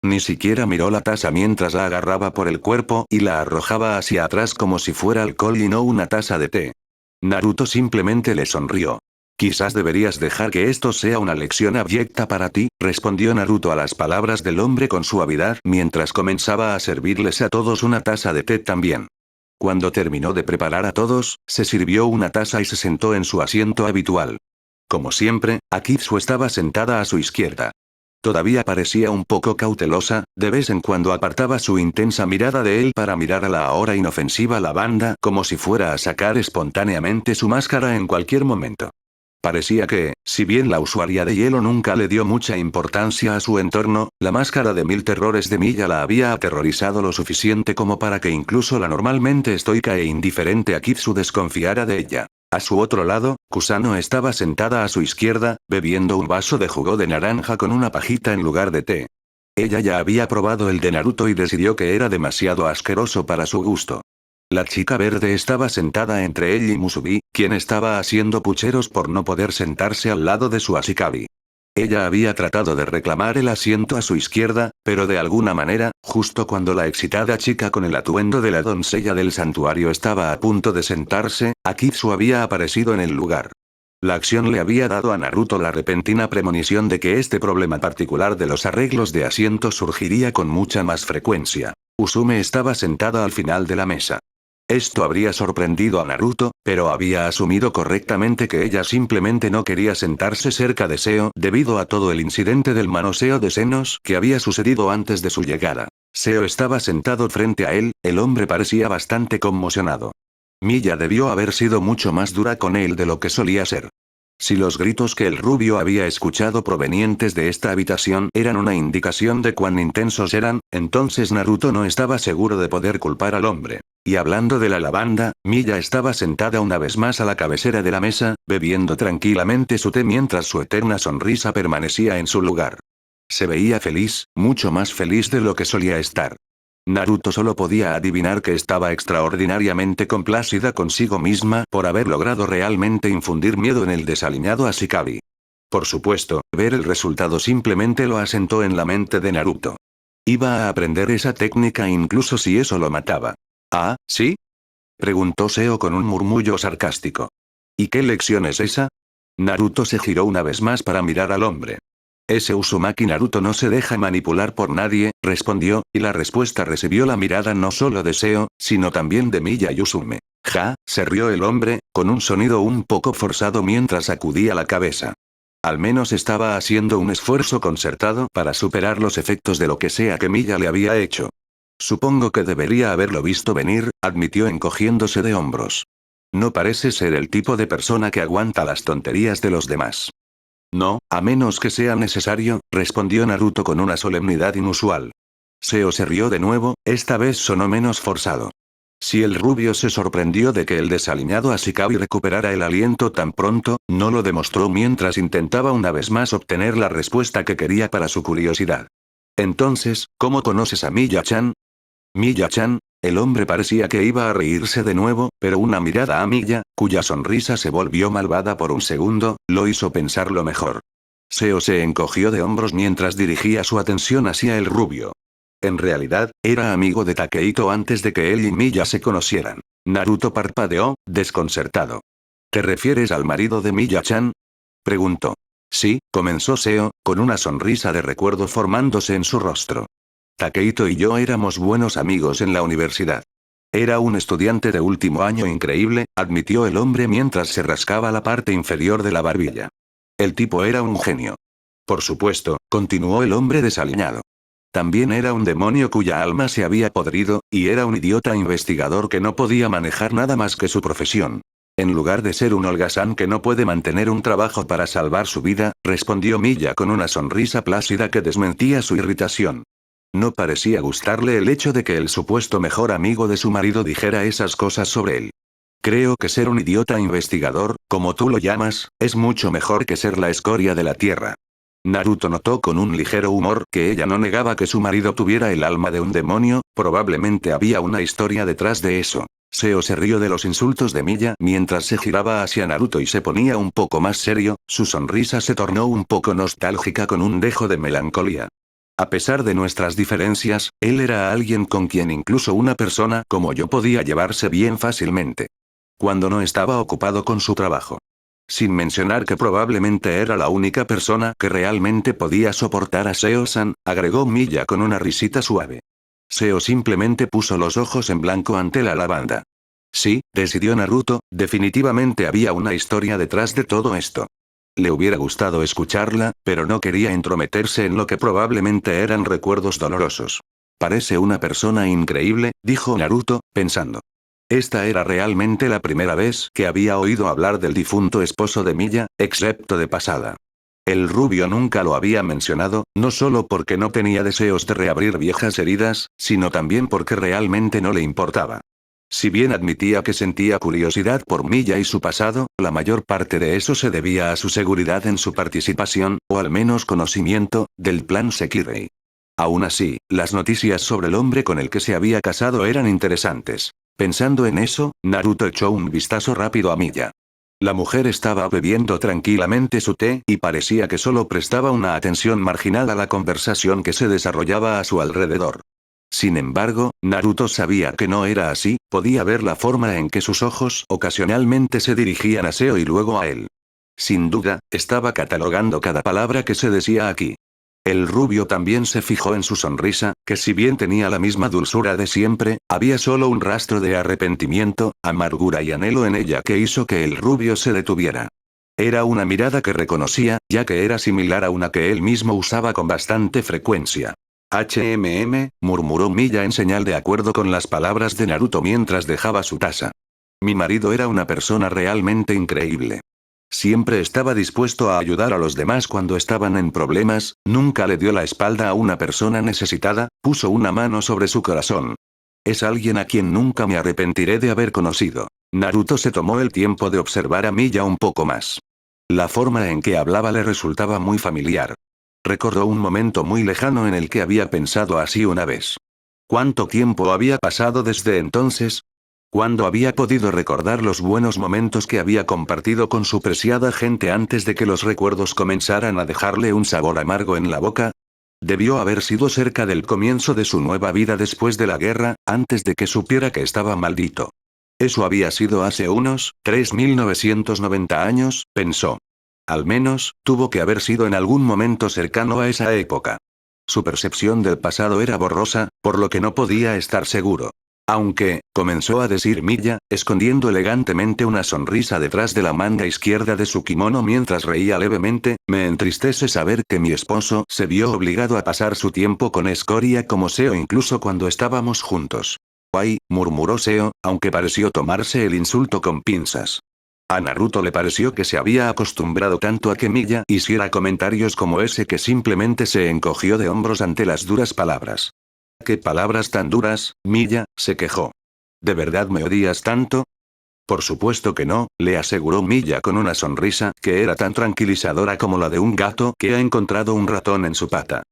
Ni siquiera miró la taza mientras la agarraba por el cuerpo y la arrojaba hacia atrás como si fuera alcohol y no una taza de té. Naruto simplemente le sonrió. Quizás deberías dejar que esto sea una lección abyecta para ti, respondió Naruto a las palabras del hombre con suavidad mientras comenzaba a servirles a todos una taza de té también. Cuando terminó de preparar a todos, se sirvió una taza y se sentó en su asiento habitual. Como siempre, Akitsu estaba sentada a su izquierda. Todavía parecía un poco cautelosa, de vez en cuando apartaba su intensa mirada de él para mirar a la ahora inofensiva lavanda como si fuera a sacar espontáneamente su máscara en cualquier momento. Parecía que, si bien la usuaria de hielo nunca le dio mucha importancia a su entorno, la máscara de 1000 terrores de Milla la había aterrorizado lo suficiente como para que incluso la normalmente estoica e indiferente Akitsu desconfiara de ella. A su otro lado, Kusano estaba sentada a su izquierda, bebiendo un vaso de jugo de naranja con una pajita en lugar de té. Ella ya había probado el de Naruto y decidió que era demasiado asqueroso para su gusto. La chica verde estaba sentada entre él y Musubi, quien estaba haciendo pucheros por no poder sentarse al lado de su Ashikabi. Ella había tratado de reclamar el asiento a su izquierda, pero de alguna manera, justo cuando la excitada chica con el atuendo de la doncella del santuario estaba a punto de sentarse, Akitsu había aparecido en el lugar. La acción le había dado a Naruto la repentina premonición de que este problema particular de los arreglos de asientos surgiría con mucha más frecuencia. Usume estaba sentada al final de la mesa. Esto habría sorprendido a Naruto, pero había asumido correctamente que ella simplemente no quería sentarse cerca de Seo debido a todo el incidente del manoseo de senos que había sucedido antes de su llegada. Seo estaba sentado frente a él, el hombre parecía bastante conmocionado. Milla debió haber sido mucho más dura con él de lo que solía ser. Si los gritos que el rubio había escuchado provenientes de esta habitación eran una indicación de cuán intensos eran, entonces Naruto no estaba seguro de poder culpar al hombre. Y hablando de la lavanda, Milla estaba sentada una vez más a la cabecera de la mesa, bebiendo tranquilamente su té mientras su eterna sonrisa permanecía en su lugar. Se veía feliz, mucho más feliz de lo que solía estar. Naruto solo podía adivinar que estaba extraordinariamente complacida consigo misma por haber logrado realmente infundir miedo en el desaliñado Ashikabi. Por supuesto, ver el resultado simplemente lo asentó en la mente de Naruto. Iba a aprender esa técnica incluso si eso lo mataba. ¿Ah, sí? Preguntó Seo con un murmullo sarcástico. ¿Y qué lección es esa? Naruto se giró una vez más para mirar al hombre. Ese Uzumaki Naruto no se deja manipular por nadie, respondió, y la respuesta recibió la mirada no solo de Seo, sino también de Milla y Usume. Ja, se rió el hombre, con un sonido un poco forzado mientras sacudía la cabeza. Al menos estaba haciendo un esfuerzo concertado para superar los efectos de lo que sea que Milla le había hecho. Supongo que debería haberlo visto venir, admitió encogiéndose de hombros. No parece ser el tipo de persona que aguanta las tonterías de los demás. No, a menos que sea necesario, respondió Naruto con una solemnidad inusual. Seo se rió de nuevo, esta vez sonó menos forzado. Si el rubio se sorprendió de que el desaliñado Ashikabi recuperara el aliento tan pronto, no lo demostró mientras intentaba una vez más obtener la respuesta que quería para su curiosidad. Entonces, ¿cómo conoces a Milla-chan? Milla-chan, el hombre parecía que iba a reírse de nuevo, pero una mirada a Milla, cuya sonrisa se volvió malvada por un segundo, lo hizo pensarlo mejor. Seo se encogió de hombros mientras dirigía su atención hacia el rubio. En realidad, era amigo de Takehito antes de que él y Milla se conocieran. Naruto parpadeó, desconcertado. ¿Te refieres al marido de Milla-chan? Preguntó. Sí, comenzó Seo, con una sonrisa de recuerdo formándose en su rostro. Takehito y yo éramos buenos amigos en la universidad. Era un estudiante de último año increíble, admitió el hombre mientras se rascaba la parte inferior de la barbilla. El tipo era un genio. Por supuesto, continuó el hombre desaliñado. También era un demonio cuya alma se había podrido, y era un idiota investigador que no podía manejar nada más que su profesión. En lugar de ser un holgazán que no puede mantener un trabajo para salvar su vida, respondió Milla con una sonrisa plácida que desmentía su irritación. No parecía gustarle el hecho de que el supuesto mejor amigo de su marido dijera esas cosas sobre él. Creo que ser un idiota investigador, como tú lo llamas, es mucho mejor que ser la escoria de la tierra. Naruto notó con un ligero humor que ella no negaba que su marido tuviera el alma de un demonio, probablemente había una historia detrás de eso. Seo se rió de los insultos de Milla mientras se giraba hacia Naruto y se ponía un poco más serio, su sonrisa se tornó un poco nostálgica con un dejo de melancolía. A pesar de nuestras diferencias, él era alguien con quien incluso una persona como yo podía llevarse bien fácilmente. Cuando no estaba ocupado con su trabajo. Sin mencionar que probablemente era la única persona que realmente podía soportar a Seo-san, agregó Miya con una risita suave. Seo simplemente puso los ojos en blanco ante la lavanda. Sí, decidió Naruto, definitivamente había una historia detrás de todo esto. Le hubiera gustado escucharla, pero no quería entrometerse en lo que probablemente eran recuerdos dolorosos. Parece una persona increíble, dijo Naruto, pensando. Esta era realmente la primera vez que había oído hablar del difunto esposo de Miya, excepto de pasada. El rubio nunca lo había mencionado, no solo porque no tenía deseos de reabrir viejas heridas, sino también porque realmente no le importaba. Si bien admitía que sentía curiosidad por Miya y su pasado, la mayor parte de eso se debía a su seguridad en su participación, o al menos conocimiento, del plan Sekirei. Aún así, las noticias sobre el hombre con el que se había casado eran interesantes. Pensando en eso, Naruto echó un vistazo rápido a Miya. La mujer estaba bebiendo tranquilamente su té y parecía que solo prestaba una atención marginal a la conversación que se desarrollaba a su alrededor. Sin embargo, Naruto sabía que no era así, podía ver la forma en que sus ojos ocasionalmente se dirigían a Seo y luego a él. Sin duda, estaba catalogando cada palabra que se decía aquí. El rubio también se fijó en su sonrisa, que si bien tenía la misma dulzura de siempre, había solo un rastro de arrepentimiento, amargura y anhelo en ella que hizo que el rubio se detuviera. Era una mirada que reconocía, ya que era similar a una que él mismo usaba con bastante frecuencia. Murmuró Miya en señal de acuerdo con las palabras de Naruto mientras dejaba su taza. Mi marido era una persona realmente increíble. Siempre estaba dispuesto a ayudar a los demás cuando estaban en problemas, nunca le dio la espalda a una persona necesitada, puso una mano sobre su corazón. Es alguien a quien nunca me arrepentiré de haber conocido. Naruto se tomó el tiempo de observar a Miya un poco más. La forma en que hablaba le resultaba muy familiar. Recordó un momento muy lejano en el que había pensado así una vez. ¿Cuánto tiempo había pasado desde entonces? ¿Cuándo había podido recordar los buenos momentos que había compartido con su preciada gente antes de que los recuerdos comenzaran a dejarle un sabor amargo en la boca? Debió haber sido cerca del comienzo de su nueva vida después de la guerra, antes de que supiera que estaba maldito. Eso había sido hace unos 3.990 años, pensó. Al menos, tuvo que haber sido en algún momento cercano a esa época. Su percepción del pasado era borrosa, por lo que no podía estar seguro. Aunque, comenzó a decir Miya, escondiendo elegantemente una sonrisa detrás de la manga izquierda de su kimono mientras reía levemente, me entristece saber que mi esposo se vio obligado a pasar su tiempo con escoria como Seo incluso cuando estábamos juntos. Ay, murmuró Seo, aunque pareció tomarse el insulto con pinzas. A Naruto le pareció que se había acostumbrado tanto a que Miya hiciera comentarios como ese que simplemente se encogió de hombros ante las duras palabras. ¿Qué palabras tan duras, Miya?, se quejó. ¿De verdad me odias tanto? Por supuesto que no, le aseguró Miya con una sonrisa que era tan tranquilizadora como la de un gato que ha encontrado un ratón en su pata.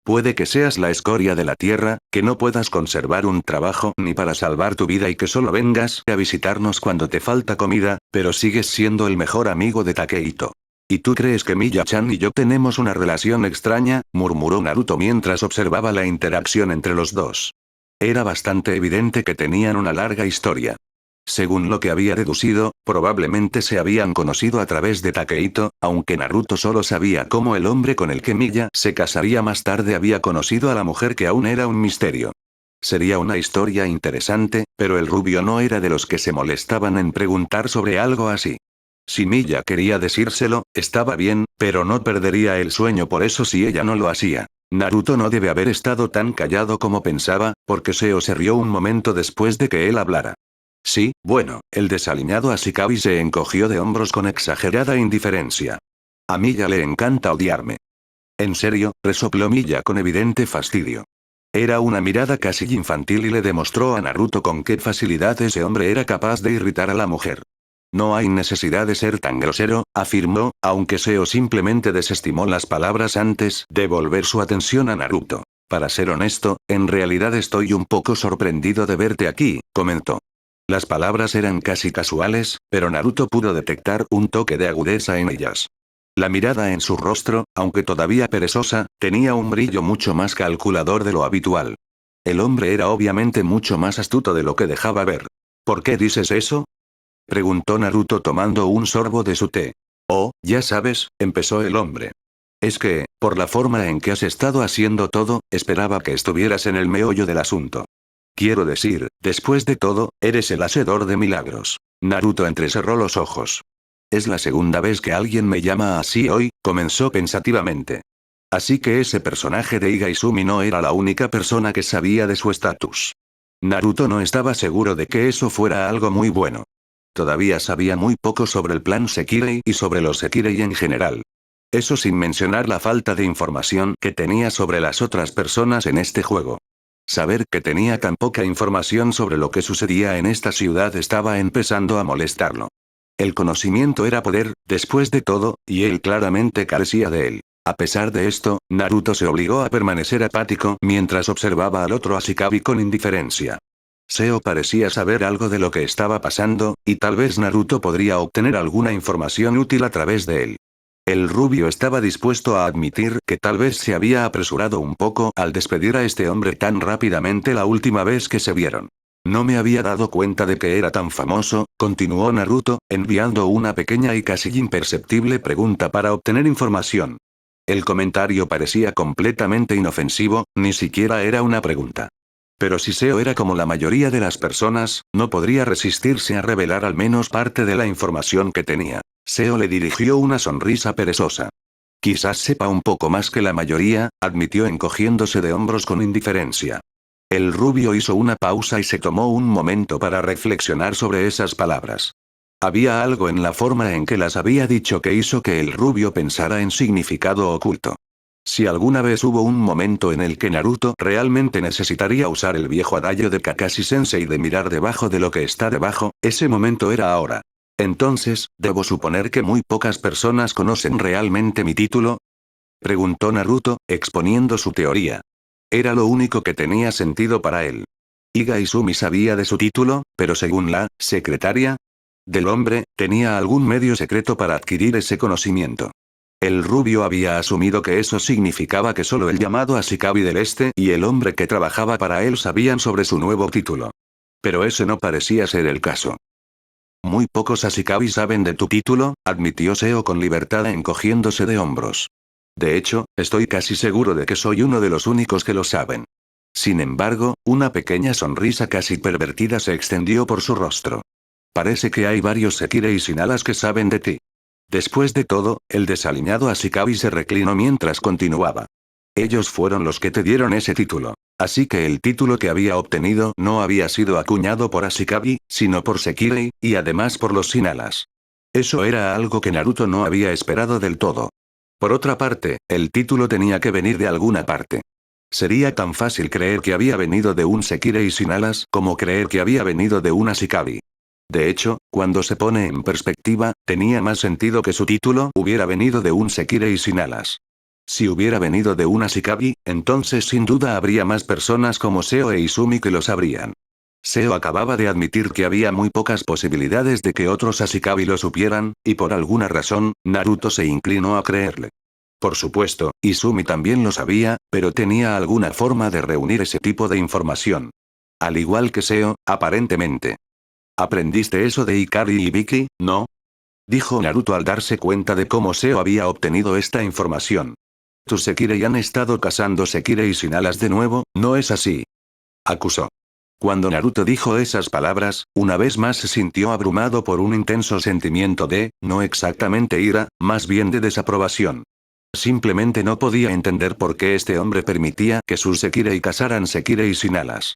Puede que seas la escoria de la tierra, que no puedas conservar un trabajo ni para salvar tu vida y que solo vengas a visitarnos cuando te falta comida, pero sigues siendo el mejor amigo de Takehito. ¿Y tú crees que Miya-chan y yo tenemos una relación extraña?, murmuró Naruto mientras observaba la interacción entre los dos. Era bastante evidente que tenían una larga historia. Según lo que había deducido, probablemente se habían conocido a través de Takehito, aunque Naruto solo sabía cómo el hombre con el que Miya se casaría más tarde había conocido a la mujer que aún era un misterio. Sería una historia interesante, pero el rubio no era de los que se molestaban en preguntar sobre algo así. Si Miya quería decírselo, estaba bien, pero no perdería el sueño por eso si ella no lo hacía. Naruto no debe haber estado tan callado como pensaba, porque Seo se rió un momento después de que él hablara. Sí, bueno, el desaliñado Ashikabi se encogió de hombros con exagerada indiferencia. A Miya le encanta odiarme. En serio, resopló Miya con evidente fastidio. Era una mirada casi infantil y le demostró a Naruto con qué facilidad ese hombre era capaz de irritar a la mujer. No hay necesidad de ser tan grosero, afirmó, aunque Seo simplemente desestimó las palabras antes de volver su atención a Naruto. Para ser honesto, en realidad estoy un poco sorprendido de verte aquí, comentó. Las palabras eran casi casuales, pero Naruto pudo detectar un toque de agudeza en ellas. La mirada en su rostro, aunque todavía perezosa, tenía un brillo mucho más calculador de lo habitual. El hombre era obviamente mucho más astuto de lo que dejaba ver. ¿Por qué dices eso?, preguntó Naruto tomando un sorbo de su té. Oh, ya sabes, empezó el hombre. Es que, por la forma en que has estado haciendo todo, esperaba que estuvieras en el meollo del asunto. Quiero decir, después de todo, eres el hacedor de milagros. Naruto entrecerró los ojos. Es la segunda vez que alguien me llama así hoy, comenzó pensativamente. Así que ese personaje de Iga Izumi no era la única persona que sabía de su estatus. Naruto no estaba seguro de que eso fuera algo muy bueno. Todavía sabía muy poco sobre el plan Sekirei y sobre los Sekirei en general. Eso sin mencionar la falta de información que tenía sobre las otras personas en este juego. Saber que tenía tan poca información sobre lo que sucedía en esta ciudad estaba empezando a molestarlo. El conocimiento era poder, después de todo, y él claramente carecía de él. A pesar de esto, Naruto se obligó a permanecer apático mientras observaba al otro Ashikabi con indiferencia. Seo parecía saber algo de lo que estaba pasando, y tal vez Naruto podría obtener alguna información útil a través de él. El rubio estaba dispuesto a admitir que tal vez se había apresurado un poco al despedir a este hombre tan rápidamente la última vez que se vieron. No me había dado cuenta de que era tan famoso, continuó Naruto, enviando una pequeña y casi imperceptible pregunta para obtener información. El comentario parecía completamente inofensivo, ni siquiera era una pregunta. Pero si Seo era como la mayoría de las personas, no podría resistirse a revelar al menos parte de la información que tenía. Seo le dirigió una sonrisa perezosa. Quizás sepa un poco más que la mayoría, admitió encogiéndose de hombros con indiferencia. El rubio hizo una pausa y se tomó un momento para reflexionar sobre esas palabras. Había algo en la forma en que las había dicho que hizo que el rubio pensara en significado oculto. Si alguna vez hubo un momento en el que Naruto realmente necesitaría usar el viejo adagio de Kakashi Sensei de mirar debajo de lo que está debajo, ese momento era ahora. Entonces, ¿debo suponer que muy pocas personas conocen realmente mi título? Preguntó Naruto, exponiendo su teoría. Era lo único que tenía sentido para él. Iga Izumi sabía de su título, pero según la secretaria del hombre, tenía algún medio secreto para adquirir ese conocimiento. El rubio había asumido que eso significaba que solo el llamado Ashikabi del Este y el hombre que trabajaba para él sabían sobre su nuevo título. Pero ese no parecía ser el caso. Muy pocos Ashikabi saben de tu título, admitió Seo con libertad encogiéndose de hombros. De hecho, estoy casi seguro de que soy uno de los únicos que lo saben. Sin embargo, una pequeña sonrisa casi pervertida se extendió por su rostro. Parece que hay varios Sekirei sin alas que saben de ti. Después de todo, el desaliñado Ashikabi se reclinó mientras continuaba. Ellos fueron los que te dieron ese título. Así que el título que había obtenido no había sido acuñado por Ashikabi, sino por Sekirei, y además por los sin alas. Eso era algo que Naruto no había esperado del todo. Por otra parte, el título tenía que venir de alguna parte. Sería tan fácil creer que había venido de un Sekirei sin alas como creer que había venido de un Ashikabi. De hecho, cuando se pone en perspectiva, tenía más sentido que su título hubiera venido de un Sekirei sin alas. Si hubiera venido de un Ashikabi, entonces sin duda habría más personas como Seo e Izumi que lo sabrían. Seo acababa de admitir que había muy pocas posibilidades de que otros Ashikabi lo supieran, y por alguna razón, Naruto se inclinó a creerle. Por supuesto, Izumi también lo sabía, pero tenía alguna forma de reunir ese tipo de información. Al igual que Seo, aparentemente. ¿Aprendiste eso de Ikari y Ibiki, no? Dijo Naruto al darse cuenta de cómo Seo había obtenido esta información. Tus Sekirei han estado cazando Sekirei sin alas de nuevo, ¿no es así? Acusó. Cuando Naruto dijo esas palabras, una vez más se sintió abrumado por un intenso sentimiento de, no exactamente ira, más bien de desaprobación. Simplemente no podía entender por qué este hombre permitía que sus Sekirei cazaran Sekirei sin alas.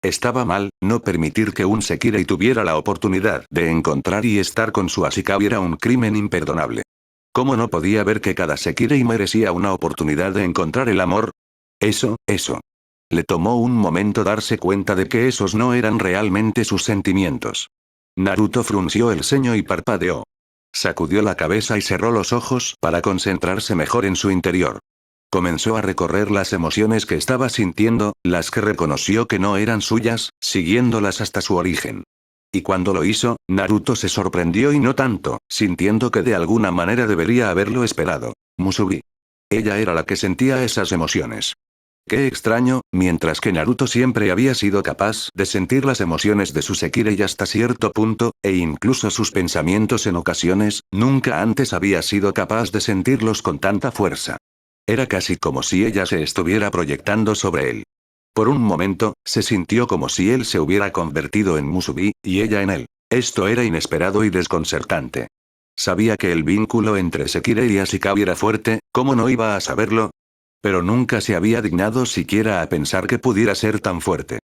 Estaba mal, no permitir que un Sekirei tuviera la oportunidad de encontrar y estar con su Ashikabi era un crimen imperdonable. ¿Cómo no podía ver que cada Sekirei merecía una oportunidad de encontrar el amor? Eso. Le tomó un momento darse cuenta de que esos no eran realmente sus sentimientos. Naruto frunció el ceño y parpadeó. Sacudió la cabeza y cerró los ojos para concentrarse mejor en su interior. Comenzó a recorrer las emociones que estaba sintiendo, las que reconoció que no eran suyas, siguiéndolas hasta su origen. Y cuando lo hizo, Naruto se sorprendió y no tanto, sintiendo que de alguna manera debería haberlo esperado. Musubi. Ella era la que sentía esas emociones. Qué extraño, mientras que Naruto siempre había sido capaz de sentir las emociones de su Sekirei hasta cierto punto, e incluso sus pensamientos en ocasiones, nunca antes había sido capaz de sentirlos con tanta fuerza. Era casi como si ella se estuviera proyectando sobre él. Por un momento, se sintió como si él se hubiera convertido en Musubi, y ella en él. Esto era inesperado y desconcertante. Sabía que el vínculo entre Sekirei y Ashikabi era fuerte, ¿cómo no iba a saberlo? Pero nunca se había dignado siquiera a pensar que pudiera ser tan fuerte.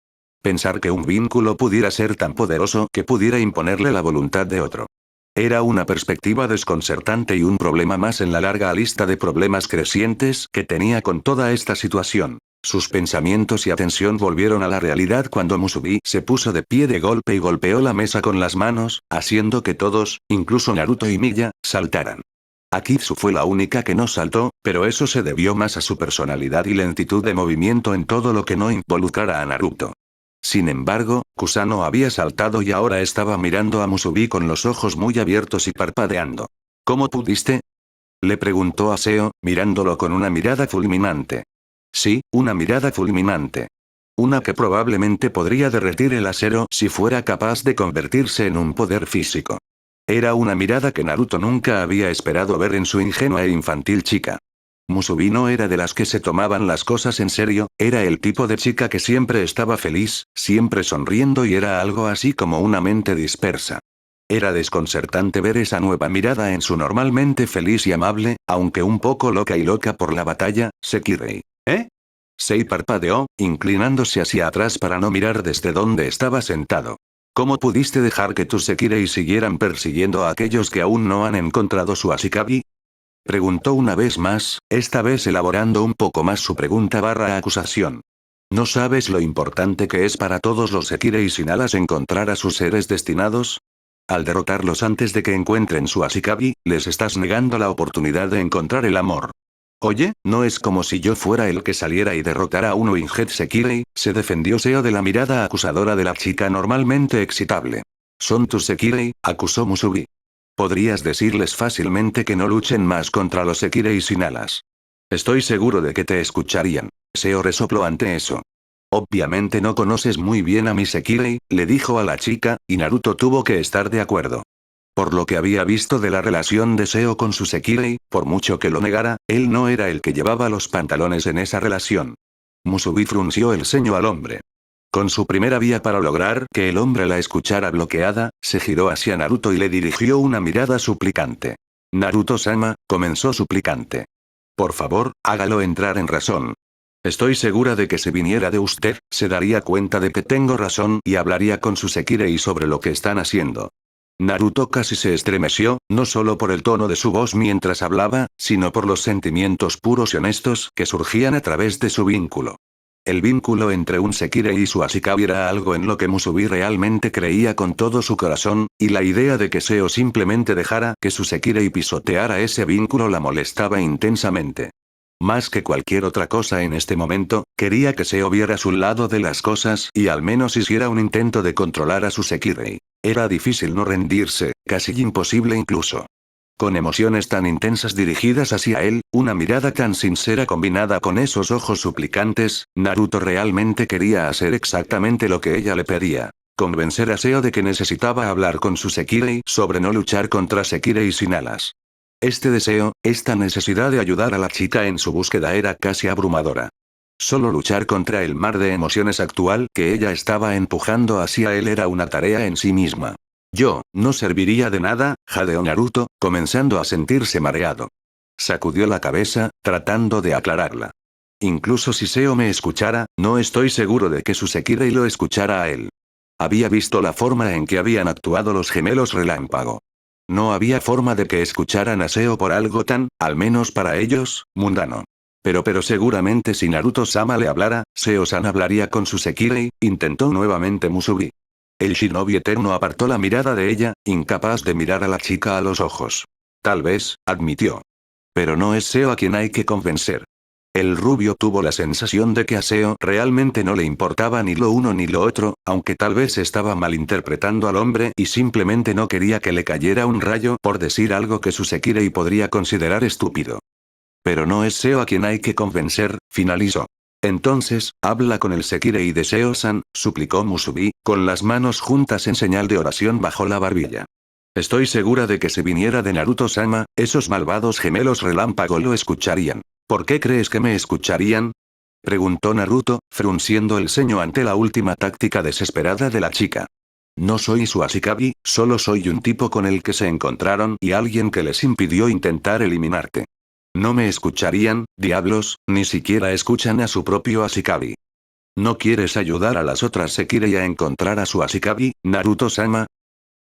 Pensar que un vínculo pudiera ser tan poderoso que pudiera imponerle la voluntad de otro. Era una perspectiva desconcertante y un problema más en la larga lista de problemas crecientes que tenía con toda esta situación. Sus pensamientos y atención volvieron a la realidad cuando Musubi se puso de pie de golpe y golpeó la mesa con las manos, haciendo que todos, incluso Naruto y Miya, saltaran. Akitsu fue la única que no saltó, pero eso se debió más a su personalidad y lentitud de movimiento en todo lo que no involucrara a Naruto. Sin embargo, Kusano había saltado y ahora estaba mirando a Musubi con los ojos muy abiertos y parpadeando. ¿Cómo pudiste? Le preguntó a Seo, mirándolo con una mirada fulminante. Sí, una mirada fulminante. Una que probablemente podría derretir el acero si fuera capaz de convertirse en un poder físico. Era una mirada que Naruto nunca había esperado ver en su ingenua e infantil chica. Musubi no era de las que se tomaban las cosas en serio, era el tipo de chica que siempre estaba feliz, siempre sonriendo y era algo así como una mente dispersa. Era desconcertante ver esa nueva mirada en su normalmente feliz y amable, aunque un poco loca y loca por la batalla, Sekirei. ¿Eh? Sei parpadeó, inclinándose hacia atrás para no mirar desde donde estaba sentado. ¿Cómo pudiste dejar que tus Sekirei siguieran persiguiendo a aquellos que aún no han encontrado su Ashikabi? Preguntó una vez más, esta vez elaborando un poco más su pregunta barra acusación. ¿No sabes lo importante que es para todos los Sekirei sin alas encontrar a sus seres destinados? Al derrotarlos antes de que encuentren su Ashikabi, les estás negando la oportunidad de encontrar el amor. Oye, no es como si yo fuera el que saliera y derrotara a un Winged Sekirei, se defendió Seo de la mirada acusadora de la chica normalmente excitable. Son tus Sekirei, acusó Musubi. Podrías decirles fácilmente que no luchen más contra los Sekirei sin alas. Estoy seguro de que te escucharían. Seo resopló ante eso. Obviamente no conoces muy bien a mi Sekirei, le dijo a la chica, y Naruto tuvo que estar de acuerdo. Por lo que había visto de la relación de Seo con su Sekirei, por mucho que lo negara, él no era el que llevaba los pantalones en esa relación. Musubi frunció el ceño al hombre. Con su primera vía para lograr que el hombre la escuchara bloqueada, se giró hacia Naruto y le dirigió una mirada suplicante. Naruto-sama, comenzó suplicante. Por favor, hágalo entrar en razón. Estoy segura de que si viniera de usted, se daría cuenta de que tengo razón y hablaría con su Sekirei sobre lo que están haciendo. Naruto casi se estremeció, no solo por el tono de su voz mientras hablaba, sino por los sentimientos puros y honestos que surgían a través de su vínculo. El vínculo entre un Sekirei y su Ashikabi era algo en lo que Musubi realmente creía con todo su corazón, y la idea de que Seo simplemente dejara que su Sekirei pisoteara ese vínculo la molestaba intensamente. Más que cualquier otra cosa en este momento, quería que Seo viera su lado de las cosas y al menos hiciera un intento de controlar a su Sekirei. Era difícil no rendirse, casi imposible incluso. Con emociones tan intensas dirigidas hacia él, una mirada tan sincera combinada con esos ojos suplicantes, Naruto realmente quería hacer exactamente lo que ella le pedía. Convencer a Seo de que necesitaba hablar con su Sekirei sobre no luchar contra Sekirei sin alas. Este deseo, esta necesidad de ayudar a la chica en su búsqueda era casi abrumadora. Solo luchar contra el mar de emociones actual que ella estaba empujando hacia él era una tarea en sí misma. Yo, no serviría de nada, jadeó Naruto, comenzando a sentirse mareado. Sacudió la cabeza, tratando de aclararla. Incluso si Seo me escuchara, no estoy seguro de que su Sekirei lo escuchara a él. Había visto la forma en que habían actuado los gemelos relámpago. No había forma de que escucharan a Seo por algo tan, al menos para ellos, mundano. Pero seguramente si Naruto-sama le hablara, Seo-san hablaría con su Sekirei, intentó nuevamente Musubi. El shinobi eterno apartó la mirada de ella, incapaz de mirar a la chica a los ojos. Tal vez, admitió. Pero no es Seo a quien hay que convencer. El rubio tuvo la sensación de que a Seo realmente no le importaba ni lo uno ni lo otro, aunque tal vez estaba malinterpretando al hombre y simplemente no quería que le cayera un rayo por decir algo que su Sekirei podría considerar estúpido. Pero no es Seo a quien hay que convencer, finalizó. Entonces, habla con el Sekirei de Seo-san, suplicó Musubi, con las manos juntas en señal de oración bajo la barbilla. Estoy segura de que si viniera de Naruto-sama, esos malvados gemelos relámpago lo escucharían. ¿Por qué crees que me escucharían? Preguntó Naruto, frunciendo el ceño ante la última táctica desesperada de la chica. No soy su Ashikabi, solo soy un tipo con el que se encontraron y alguien que les impidió intentar eliminarte. No me escucharían, diablos, ni siquiera escuchan a su propio Ashikabi. ¿No quieres ayudar a las otras Sekirei a encontrar a su Ashikabi, Naruto-sama?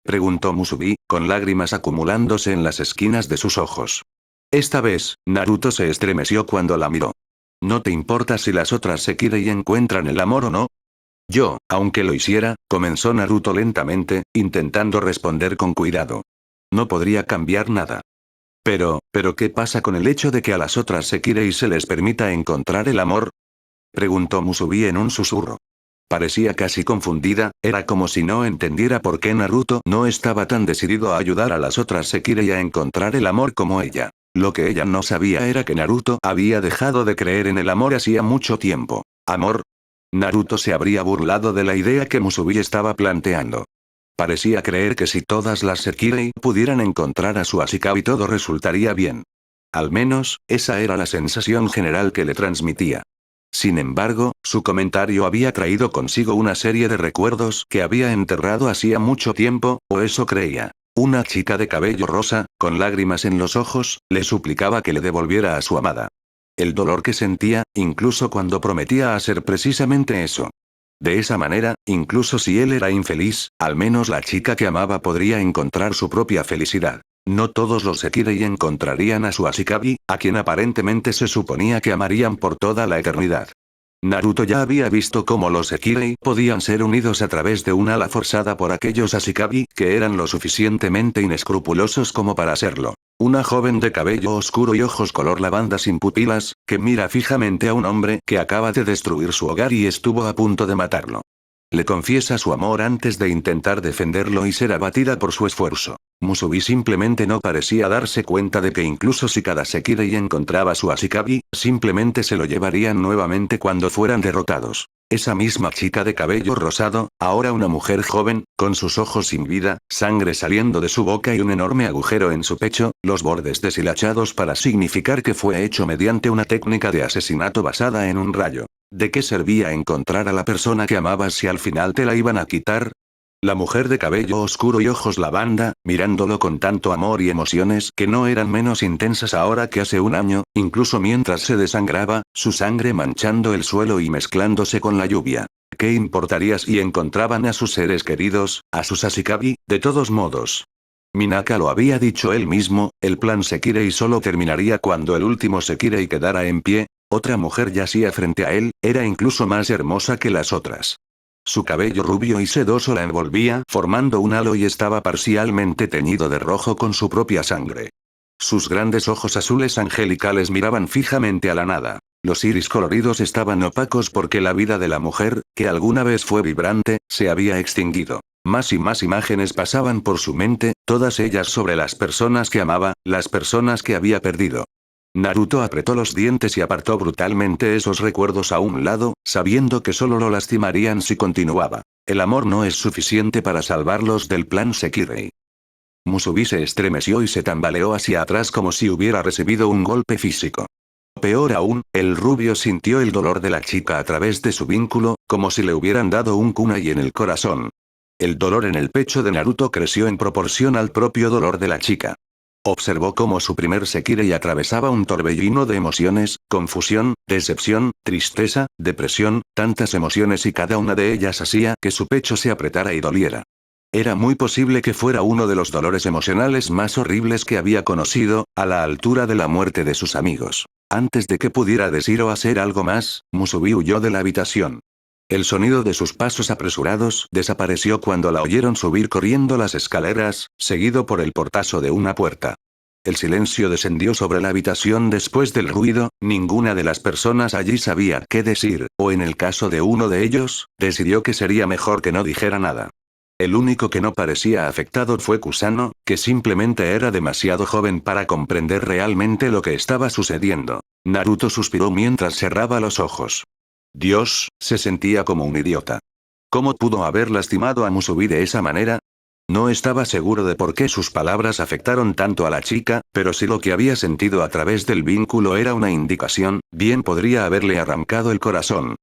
Preguntó Musubi, con lágrimas acumulándose en las esquinas de sus ojos. Esta vez, Naruto se estremeció cuando la miró. ¿No te importa si las otras Sekirei encuentran el amor o no? Yo, aunque lo hiciera, comenzó Naruto lentamente, intentando responder con cuidado. No podría cambiar nada. Pero ¿qué pasa con el hecho de que a las otras Sekirei se les permita encontrar el amor? Preguntó Musubi en un susurro. Parecía casi confundida, era como si no entendiera por qué Naruto no estaba tan decidido a ayudar a las otras Sekirei a encontrar el amor como ella. Lo que ella no sabía era que Naruto había dejado de creer en el amor hacía mucho tiempo. ¿Amor? Naruto se habría burlado de la idea que Musubi estaba planteando. Parecía creer que si todas las Sekirei pudieran encontrar a su Ashikabi todo resultaría bien. Al menos, esa era la sensación general que le transmitía. Sin embargo, su comentario había traído consigo una serie de recuerdos que había enterrado hacía mucho tiempo, o eso creía. Una chica de cabello rosa, con lágrimas en los ojos, le suplicaba que le devolviera a su amada. El dolor que sentía, incluso cuando prometía hacer precisamente eso. De esa manera, incluso si él era infeliz, al menos la chica que amaba podría encontrar su propia felicidad. No todos los Sekirei encontrarían a su Ashikabi, a quien aparentemente se suponía que amarían por toda la eternidad. Naruto ya había visto cómo los Sekirei podían ser unidos a través de un ala forzada por aquellos Ashikabi que eran lo suficientemente inescrupulosos como para serlo. Una joven de cabello oscuro y ojos color lavanda sin pupilas, que mira fijamente a un hombre que acaba de destruir su hogar y estuvo a punto de matarlo. Le confiesa su amor antes de intentar defenderlo y ser abatida por su esfuerzo. Musubi simplemente no parecía darse cuenta de que incluso si cada Sekirei encontraba su Ashikabi, simplemente se lo llevarían nuevamente cuando fueran derrotados. Esa misma chica de cabello rosado, ahora una mujer joven, con sus ojos sin vida, sangre saliendo de su boca y un enorme agujero en su pecho, los bordes deshilachados para significar que fue hecho mediante una técnica de asesinato basada en un rayo. ¿De qué servía encontrar a la persona que amabas si al final te la iban a quitar? La mujer de cabello oscuro y ojos lavanda, mirándolo con tanto amor y emociones que no eran menos intensas ahora que hace un año, incluso mientras se desangraba, su sangre manchando el suelo y mezclándose con la lluvia. ¿Qué importaría si encontraban a sus seres queridos, a sus Ashikabi, de todos modos? Minaka lo había dicho él mismo, el plan Sekirei solo terminaría cuando el último Sekirei quedara en pie. Otra mujer yacía frente a él, era incluso más hermosa que las otras. Su cabello rubio y sedoso la envolvía formando un halo y estaba parcialmente teñido de rojo con su propia sangre. Sus grandes ojos azules angelicales miraban fijamente a la nada. Los iris coloridos estaban opacos porque la vida de la mujer, que alguna vez fue vibrante, se había extinguido. Más y más imágenes pasaban por su mente, todas ellas sobre las personas que amaba, las personas que había perdido. Naruto apretó los dientes y apartó brutalmente esos recuerdos a un lado, sabiendo que solo lo lastimarían si continuaba. El amor no es suficiente para salvarlos del plan Sekirei. Musubi se estremeció y se tambaleó hacia atrás como si hubiera recibido un golpe físico. Peor aún, el rubio sintió el dolor de la chica a través de su vínculo, como si le hubieran dado un kunai en el corazón. El dolor en el pecho de Naruto creció en proporción al propio dolor de la chica. Observó cómo su primer Sekirei atravesaba un torbellino de emociones, confusión, decepción, tristeza, depresión, tantas emociones y cada una de ellas hacía que su pecho se apretara y doliera. Era muy posible que fuera uno de los dolores emocionales más horribles que había conocido, a la altura de la muerte de sus amigos. Antes de que pudiera decir o hacer algo más, Musubi huyó de la habitación. El sonido de sus pasos apresurados desapareció cuando la oyeron subir corriendo las escaleras, seguido por el portazo de una puerta. El silencio descendió sobre la habitación después del ruido, ninguna de las personas allí sabía qué decir, o en el caso de uno de ellos, decidió que sería mejor que no dijera nada. El único que no parecía afectado fue Kusano, que simplemente era demasiado joven para comprender realmente lo que estaba sucediendo. Naruto suspiró mientras cerraba los ojos. Dios, se sentía como un idiota. ¿Cómo pudo haber lastimado a Musubi de esa manera? No estaba seguro de por qué sus palabras afectaron tanto a la chica, pero si lo que había sentido a través del vínculo era una indicación, bien podría haberle arrancado el corazón.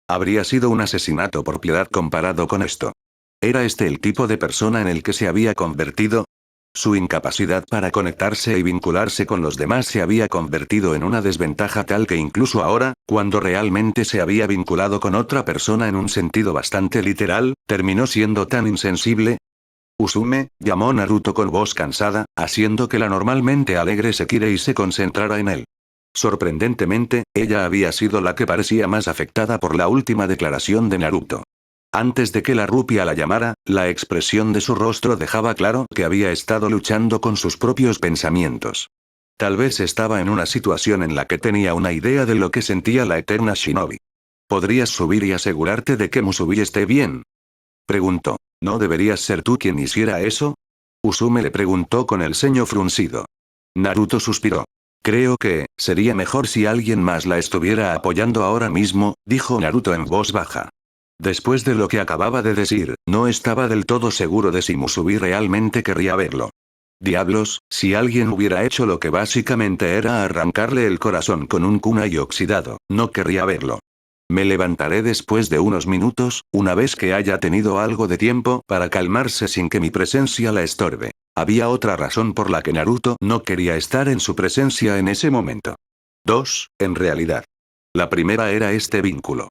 Habría sido un asesinato por piedad comparado con esto. ¿Era este el tipo de persona en el que se había convertido? Su incapacidad para conectarse y vincularse con los demás se había convertido en una desventaja tal que incluso ahora, cuando realmente se había vinculado con otra persona en un sentido bastante literal, terminó siendo tan insensible. Usume, llamó Naruto con voz cansada, haciendo que la normalmente alegre Sekirei se concentrara en él. Sorprendentemente, ella había sido la que parecía más afectada por la última declaración de Naruto. Antes de que la rupia la llamara, la expresión de su rostro dejaba claro que había estado luchando con sus propios pensamientos. Tal vez estaba en una situación en la que tenía una idea de lo que sentía la eterna Shinobi. ¿Podrías subir y asegurarte de que Musubi esté bien? Preguntó. ¿No deberías ser tú quien hiciera eso? Usume le preguntó con el ceño fruncido. Naruto suspiró. Creo que, sería mejor si alguien más la estuviera apoyando ahora mismo, dijo Naruto en voz baja. Después de lo que acababa de decir, no estaba del todo seguro de si Musubi realmente querría verlo. Diablos, si alguien hubiera hecho lo que básicamente era arrancarle el corazón con un kunai oxidado, no querría verlo. Me levantaré después de unos minutos, una vez que haya tenido algo de tiempo para calmarse sin que mi presencia la estorbe. Había otra razón por la que Naruto no quería estar en su presencia en ese momento. Dos, en realidad. La primera era este vínculo.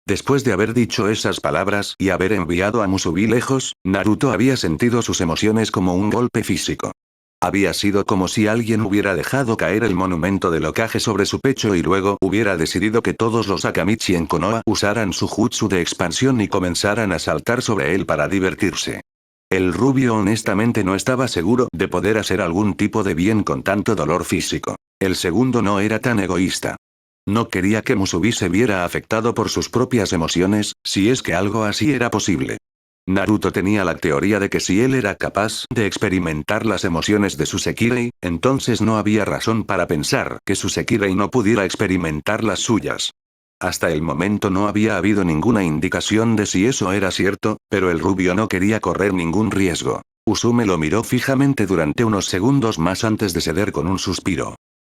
Después de haber dicho esas palabras y haber enviado a Musubi lejos, Naruto había sentido sus emociones como un golpe físico. Había sido como si alguien hubiera dejado caer el monumento del Hokage sobre su pecho y luego hubiera decidido que todos los Akamichi en Konoha usaran su jutsu de expansión y comenzaran a saltar sobre él para divertirse. El rubio honestamente no estaba seguro de poder hacer algún tipo de bien con tanto dolor físico. El segundo no era tan egoísta. No quería que Musubi se viera afectado por sus propias emociones, si es que algo así era posible. Naruto tenía la teoría de que si él era capaz de experimentar las emociones de su Sekirei, entonces no había razón para pensar que su Sekirei no pudiera experimentar las suyas. Hasta el momento no había habido ninguna indicación de si eso era cierto, pero el rubio no quería correr ningún riesgo. Usume lo miró fijamente durante unos segundos más antes de ceder con un suspiro.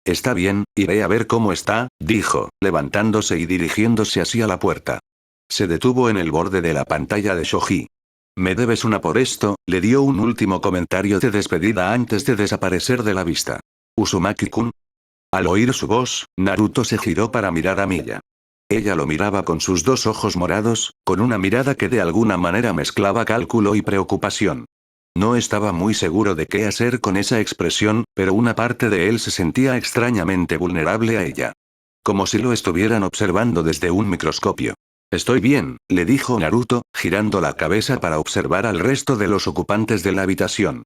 Está bien, iré a ver cómo está, dijo, levantándose y dirigiéndose hacia la puerta. Se detuvo en el borde de la pantalla de Shoji. Me debes una por esto, le dio un último comentario de despedida antes de desaparecer de la vista. Uzumaki-kun. Al oír su voz, Naruto se giró para mirar a Miya. Ella lo miraba con sus dos ojos morados, con una mirada que de alguna manera mezclaba cálculo y preocupación. No estaba muy seguro de qué hacer con esa expresión, pero una parte de él se sentía extrañamente vulnerable a ella. Como si lo estuvieran observando desde un microscopio. Estoy bien, le dijo Naruto, girando la cabeza para observar al resto de los ocupantes de la habitación.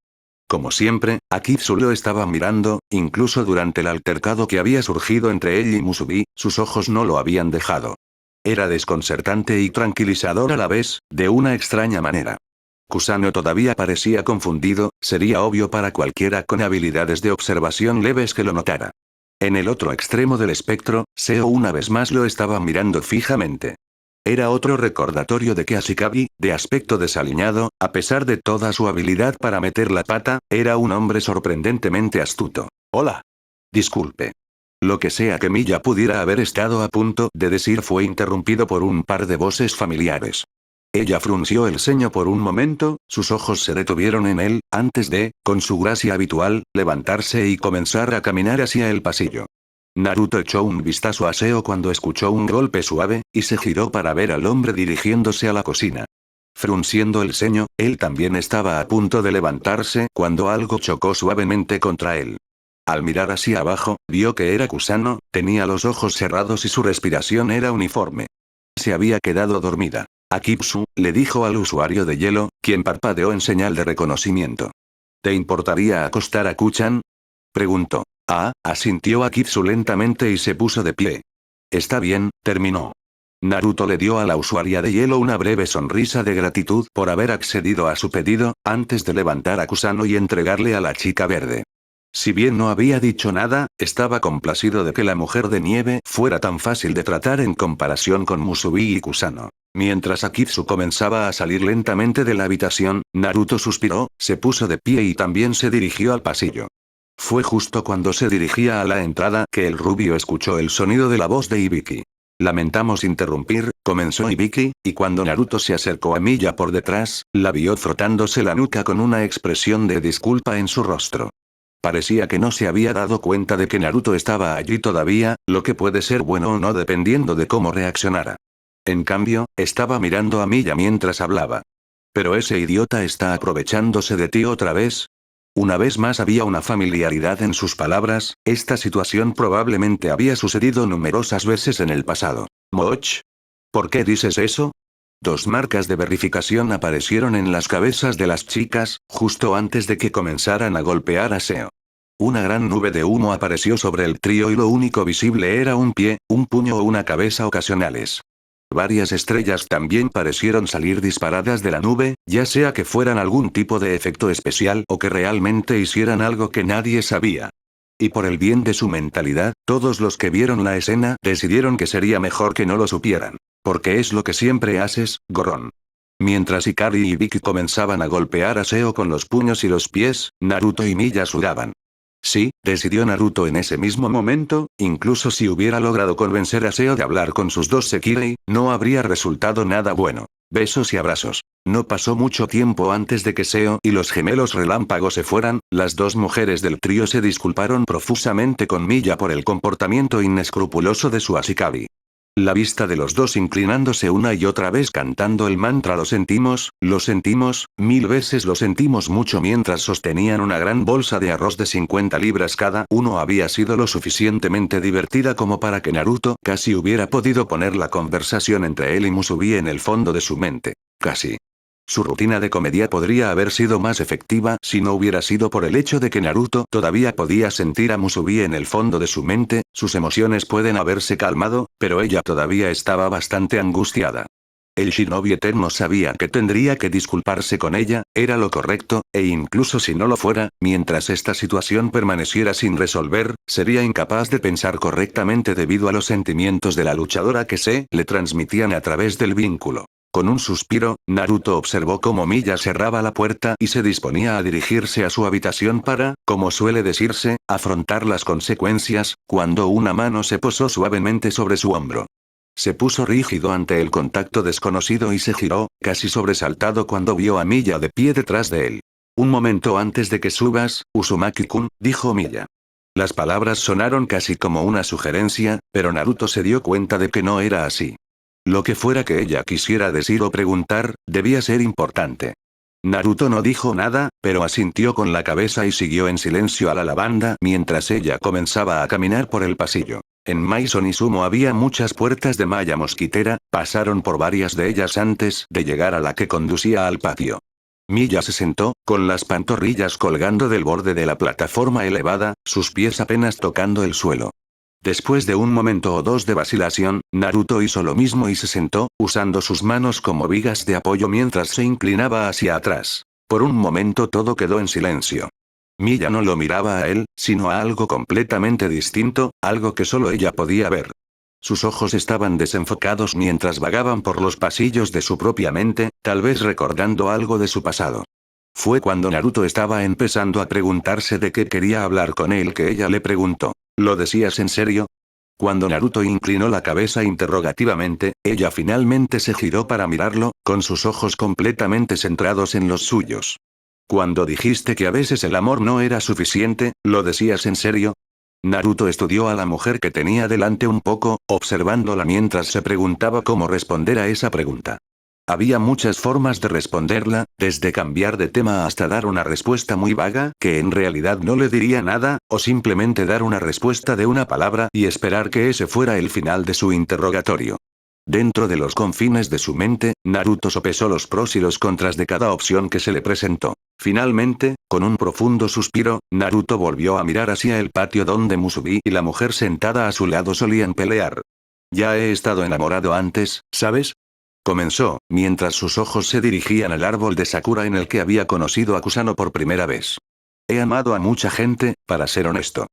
Como siempre, Akitsu lo estaba mirando, incluso durante el altercado que había surgido entre él y Musubi, sus ojos no lo habían dejado. Era desconcertante y tranquilizador a la vez, de una extraña manera. Kusano todavía parecía confundido, sería obvio para cualquiera con habilidades de observación leves que lo notara. En el otro extremo del espectro, Seo una vez más lo estaba mirando fijamente. Era otro recordatorio de que Ashikabi, de aspecto desaliñado, a pesar de toda su habilidad para meter la pata, era un hombre sorprendentemente astuto. Hola. Disculpe. Lo que sea que Miya pudiera haber estado a punto de decir fue interrumpido por un par de voces familiares. Ella frunció el ceño por un momento, sus ojos se detuvieron en él, antes de, con su gracia habitual, levantarse y comenzar a caminar hacia el pasillo. Naruto echó un vistazo a Seo cuando escuchó un golpe suave, y se giró para ver al hombre dirigiéndose a la cocina. Frunciendo el ceño, él también estaba a punto de levantarse cuando algo chocó suavemente contra él. Al mirar hacia abajo, vio que era Kusano, tenía los ojos cerrados y su respiración era uniforme. Se había quedado dormida. Akitsu, le dijo al usuario de hielo, quien parpadeó en señal de reconocimiento. ¿Te importaría acostar a Kuchan? Preguntó. Asintió Akitsu lentamente y se puso de pie. Está bien, terminó. Naruto le dio a la usuaria de hielo una breve sonrisa de gratitud por haber accedido a su pedido, antes de levantar a Kusano y entregarle a la chica verde. Si bien no había dicho nada, estaba complacido de que la mujer de nieve fuera tan fácil de tratar en comparación con Musubi y Kusano. Mientras Akitsu comenzaba a salir lentamente de la habitación, Naruto suspiró, se puso de pie y también se dirigió al pasillo. Fue justo cuando se dirigía a la entrada que el rubio escuchó el sonido de la voz de Ibiki. Lamentamos interrumpir, comenzó Ibiki, y cuando Naruto se acercó a Miya por detrás, la vio frotándose la nuca con una expresión de disculpa en su rostro. Parecía que no se había dado cuenta de que Naruto estaba allí todavía, lo que puede ser bueno o no dependiendo de cómo reaccionara. En cambio, estaba mirando a Miya mientras hablaba. ¿Pero ese idiota está aprovechándose de ti otra vez? Una vez más había una familiaridad en sus palabras, esta situación probablemente había sucedido numerosas veces en el pasado. ¿Moch? ¿Por qué dices eso? Dos marcas de verificación aparecieron en las cabezas de las chicas, justo antes de que comenzaran a golpear a Seo. Una gran nube de humo apareció sobre el trío y lo único visible era un pie, un puño o una cabeza ocasionales. Varias estrellas también parecieron salir disparadas de la nube, ya sea que fueran algún tipo de efecto especial o que realmente hicieran algo que nadie sabía. Y por el bien de su mentalidad, todos los que vieron la escena decidieron que sería mejor que no lo supieran. Porque es lo que siempre haces, Gorón. Mientras Hikari y Vicky comenzaban a golpear a Seo con los puños y los pies, Naruto y Miya sudaban. Sí, decidió Naruto en ese mismo momento, incluso si hubiera logrado convencer a Seo de hablar con sus dos Sekirei, no habría resultado nada bueno. Besos y abrazos. No pasó mucho tiempo antes de que Seo y los gemelos relámpagos se fueran, las dos mujeres del trío se disculparon profusamente con Miya por el comportamiento inescrupuloso de su Ashikabi. La vista de los dos inclinándose una y otra vez cantando el mantra lo sentimos, 1000 veces lo sentimos mucho mientras sostenían una gran bolsa de arroz de 50 libras cada uno había sido lo suficientemente divertida como para que Naruto casi hubiera podido poner la conversación entre él y Musubi en el fondo de su mente. Casi. Su rutina de comedia podría haber sido más efectiva si no hubiera sido por el hecho de que Naruto todavía podía sentir a Musubi en el fondo de su mente, sus emociones pueden haberse calmado, pero ella todavía estaba bastante angustiada. El shinobi eterno sabía que tendría que disculparse con ella, era lo correcto, e incluso si no lo fuera, mientras esta situación permaneciera sin resolver, sería incapaz de pensar correctamente debido a los sentimientos de la luchadora que se le transmitían a través del vínculo. Con un suspiro, Naruto observó cómo Miya cerraba la puerta y se disponía a dirigirse a su habitación para, como suele decirse, afrontar las consecuencias, cuando una mano se posó suavemente sobre su hombro. Se puso rígido ante el contacto desconocido y se giró, casi sobresaltado cuando vio a Miya de pie detrás de él. Un momento antes de que subas, Uzumaki-kun, dijo Miya. Las palabras sonaron casi como una sugerencia, pero Naruto se dio cuenta de que no era así. Lo que fuera que ella quisiera decir o preguntar, debía ser importante. Naruto no dijo nada, pero asintió con la cabeza y siguió en silencio a la lavanda mientras ella comenzaba a caminar por el pasillo. En Maison Izumo había muchas puertas de malla mosquitera, pasaron por varias de ellas antes de llegar a la que conducía al patio. Miya se sentó, con las pantorrillas colgando del borde de la plataforma elevada, sus pies apenas tocando el suelo. Después de un momento o dos de vacilación, Naruto hizo lo mismo y se sentó, usando sus manos como vigas de apoyo mientras se inclinaba hacia atrás. Por un momento todo quedó en silencio. Miya no lo miraba a él, sino a algo completamente distinto, algo que solo ella podía ver. Sus ojos estaban desenfocados mientras vagaban por los pasillos de su propia mente, tal vez recordando algo de su pasado. Fue cuando Naruto estaba empezando a preguntarse de qué quería hablar con él que ella le preguntó. ¿Lo decías en serio? Cuando Naruto inclinó la cabeza interrogativamente, ella finalmente se giró para mirarlo, con sus ojos completamente centrados en los suyos. Cuando dijiste que a veces el amor no era suficiente, ¿lo decías en serio? Naruto estudió a la mujer que tenía delante un poco, observándola mientras se preguntaba cómo responder a esa pregunta. Había muchas formas de responderla, desde cambiar de tema hasta dar una respuesta muy vaga, que en realidad no le diría nada, o simplemente dar una respuesta de una palabra y esperar que ese fuera el final de su interrogatorio. Dentro de los confines de su mente, Naruto sopesó los pros y los contras de cada opción que se le presentó. Finalmente, con un profundo suspiro, Naruto volvió a mirar hacia el patio donde Musubi y la mujer sentada a su lado solían pelear. Ya he estado enamorado antes, ¿sabes? Comenzó, mientras sus ojos se dirigían al árbol de Sakura en el que había conocido a Kusano por primera vez. He amado a mucha gente, para ser honesto.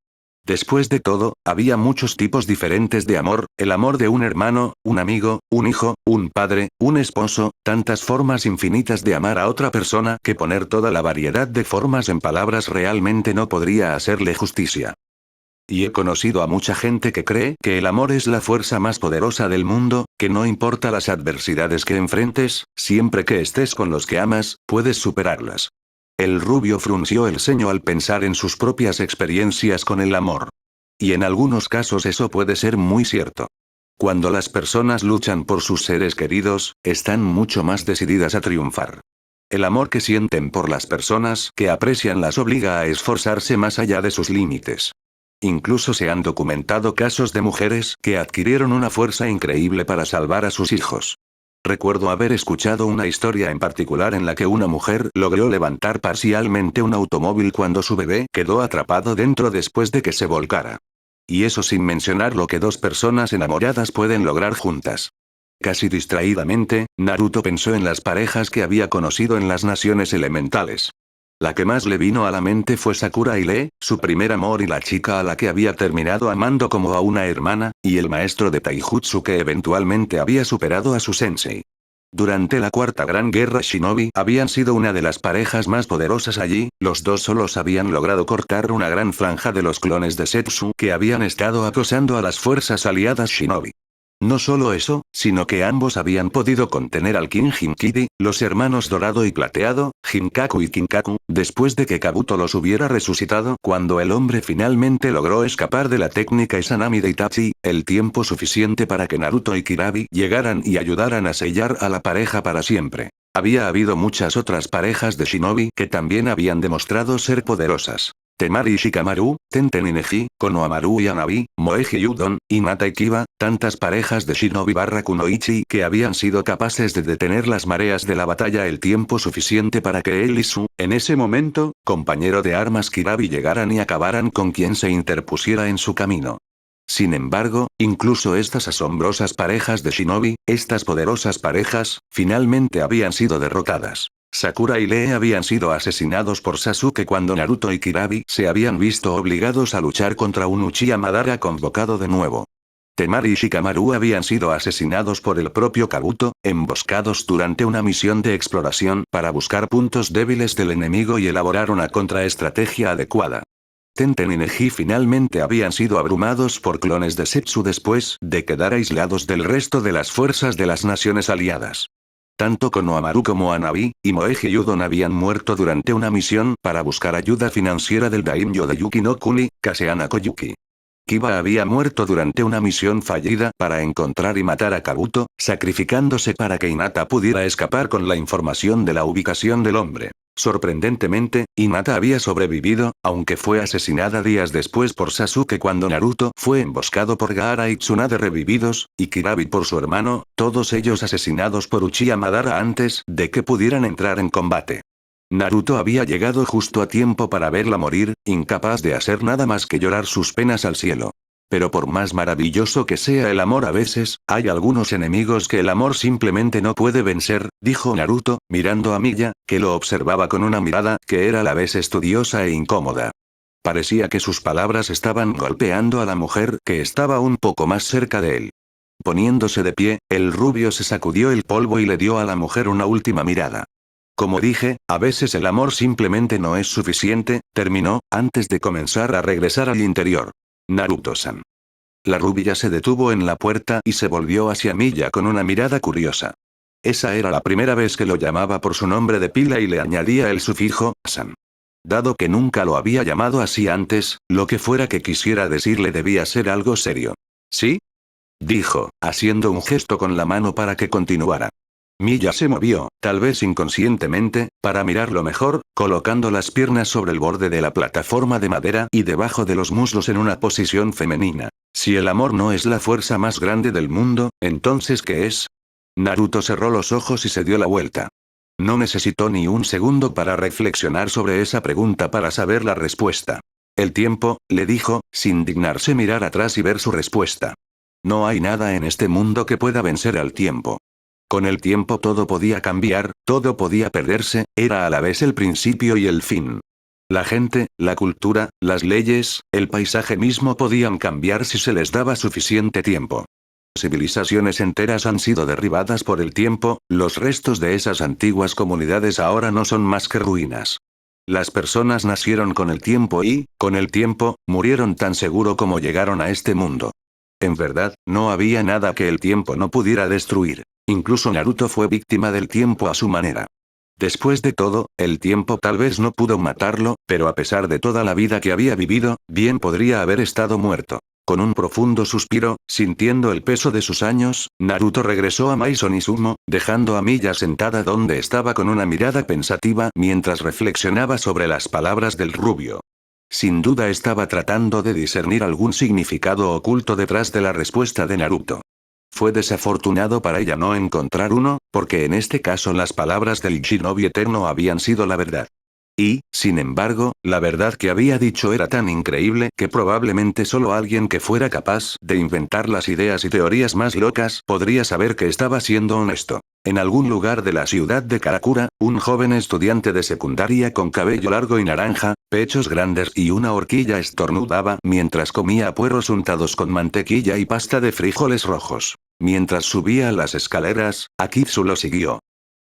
Después de todo, había muchos tipos diferentes de amor, el amor de un hermano, un amigo, un hijo, un padre, un esposo, tantas formas infinitas de amar a otra persona que poner toda la variedad de formas en palabras realmente no podría hacerle justicia. Y he conocido a mucha gente que cree que el amor es la fuerza más poderosa del mundo, que no importa las adversidades que enfrentes, siempre que estés con los que amas, puedes superarlas. El rubio frunció el ceño al pensar en sus propias experiencias con el amor. Y en algunos casos eso puede ser muy cierto. Cuando las personas luchan por sus seres queridos, están mucho más decididas a triunfar. El amor que sienten por las personas que aprecian las obliga a esforzarse más allá de sus límites. Incluso se han documentado casos de mujeres que adquirieron una fuerza increíble para salvar a sus hijos. Recuerdo haber escuchado una historia en particular en la que una mujer logró levantar parcialmente un automóvil cuando su bebé quedó atrapado dentro después de que se volcara. Y eso sin mencionar lo que dos personas enamoradas pueden lograr juntas. Casi distraídamente, Naruto pensó en las parejas que había conocido en las naciones elementales. La que más le vino a la mente fue Sakura y Lee, su primer amor y la chica a la que había terminado amando como a una hermana, y el maestro de Taijutsu que eventualmente había superado a su sensei. Durante la Cuarta Gran Guerra Shinobi habían sido una de las parejas más poderosas allí, los dos solos habían logrado cortar una gran franja de los clones de Setsu que habían estado acosando a las fuerzas aliadas Shinobi. No solo eso, sino que ambos habían podido contener al King Jinkidi, los hermanos Dorado y Plateado, Jinkaku y Kinkaku, después de que Kabuto los hubiera resucitado cuando el hombre finalmente logró escapar de la técnica Izanami de Itachi, el tiempo suficiente para que Naruto y Kirabi llegaran y ayudaran a sellar a la pareja para siempre. Había habido muchas otras parejas de Shinobi que también habían demostrado ser poderosas. Temari y Shikamaru, Tenten y Neji, Konohamaru y Hanabi, Moeji y Udon, Hinata y Kiba, tantas parejas de Shinobi barra Kunoichi que habían sido capaces de detener las mareas de la batalla el tiempo suficiente para que él y su, en ese momento, compañero de armas Kirabi llegaran y acabaran con quien se interpusiera en su camino. Sin embargo, incluso estas asombrosas parejas de Shinobi, estas poderosas parejas, finalmente habían sido derrotadas. Sakura y Lee habían sido asesinados por Sasuke cuando Naruto y Kirabi se habían visto obligados a luchar contra un Uchiha Madara convocado de nuevo. Temari y Shikamaru habían sido asesinados por el propio Kabuto, emboscados durante una misión de exploración para buscar puntos débiles del enemigo y elaborar una contraestrategia adecuada. Tenten y Neji finalmente habían sido abrumados por clones de Setsu después de quedar aislados del resto de las fuerzas de las naciones aliadas. Tanto Konohamaru como Hanabi, y Moeji y Udon habían muerto durante una misión para buscar ayuda financiera del daimyo de Yuki no Kuni, Kaseana Koyuki. Kiba había muerto durante una misión fallida para encontrar y matar a Kabuto, sacrificándose para que Hinata pudiera escapar con la información de la ubicación del hombre. Sorprendentemente, Hinata había sobrevivido, aunque fue asesinada días después por Sasuke cuando Naruto fue emboscado por Gaara y Tsunade revividos, y Kirabi por su hermano, todos ellos asesinados por Uchiha Madara antes de que pudieran entrar en combate. Naruto había llegado justo a tiempo para verla morir, incapaz de hacer nada más que llorar sus penas al cielo. Pero por más maravilloso que sea el amor a veces, hay algunos enemigos que el amor simplemente no puede vencer, dijo Naruto, mirando a Miya, que lo observaba con una mirada que era a la vez estudiosa e incómoda. Parecía que sus palabras estaban golpeando a la mujer que estaba un poco más cerca de él. Poniéndose de pie, el rubio se sacudió el polvo y le dio a la mujer una última mirada. Como dije, a veces el amor simplemente no es suficiente, terminó, antes de comenzar a regresar al interior. Naruto-san. La rubia se detuvo en la puerta y se volvió hacia Miya con una mirada curiosa. Esa era la primera vez que lo llamaba por su nombre de pila y le añadía el sufijo, san. Dado que nunca lo había llamado así antes, lo que fuera que quisiera decirle debía ser algo serio. ¿Sí? Dijo, haciendo un gesto con la mano para que continuara. Miya se movió, tal vez inconscientemente, para mirarlo mejor, colocando las piernas sobre el borde de la plataforma de madera y debajo de los muslos en una posición femenina. Si el amor no es la fuerza más grande del mundo, ¿entonces qué es? Naruto cerró los ojos y se dio la vuelta. No necesitó ni un segundo para reflexionar sobre esa pregunta para saber la respuesta. El tiempo, le dijo, sin dignarse mirar atrás y ver su respuesta. No hay nada en este mundo que pueda vencer al tiempo. Con el tiempo todo podía cambiar, todo podía perderse, era a la vez el principio y el fin. La gente, la cultura, las leyes, el paisaje mismo podían cambiar si se les daba suficiente tiempo. Civilizaciones enteras han sido derribadas por el tiempo, los restos de esas antiguas comunidades ahora no son más que ruinas. Las personas nacieron con el tiempo y, con el tiempo, murieron tan seguro como llegaron a este mundo. En verdad, no había nada que el tiempo no pudiera destruir. Incluso Naruto fue víctima del tiempo a su manera. Después de todo, el tiempo tal vez no pudo matarlo, pero a pesar de toda la vida que había vivido, bien podría haber estado muerto. Con un profundo suspiro, sintiendo el peso de sus años, Naruto regresó a Maison Izumo, dejando a Miya sentada donde estaba con una mirada pensativa mientras reflexionaba sobre las palabras del rubio. Sin duda estaba tratando de discernir algún significado oculto detrás de la respuesta de Naruto. Fue desafortunado para ella no encontrar uno, porque en este caso las palabras del Shinobi eterno habían sido la verdad. Y, sin embargo, la verdad que había dicho era tan increíble que probablemente solo alguien que fuera capaz de inventar las ideas y teorías más locas podría saber que estaba siendo honesto. En algún lugar de la ciudad de Karakura, un joven estudiante de secundaria con cabello largo y naranja, pechos grandes y una horquilla estornudaba mientras comía puerros untados con mantequilla y pasta de frijoles rojos. Mientras subía las escaleras, Akitsu lo siguió.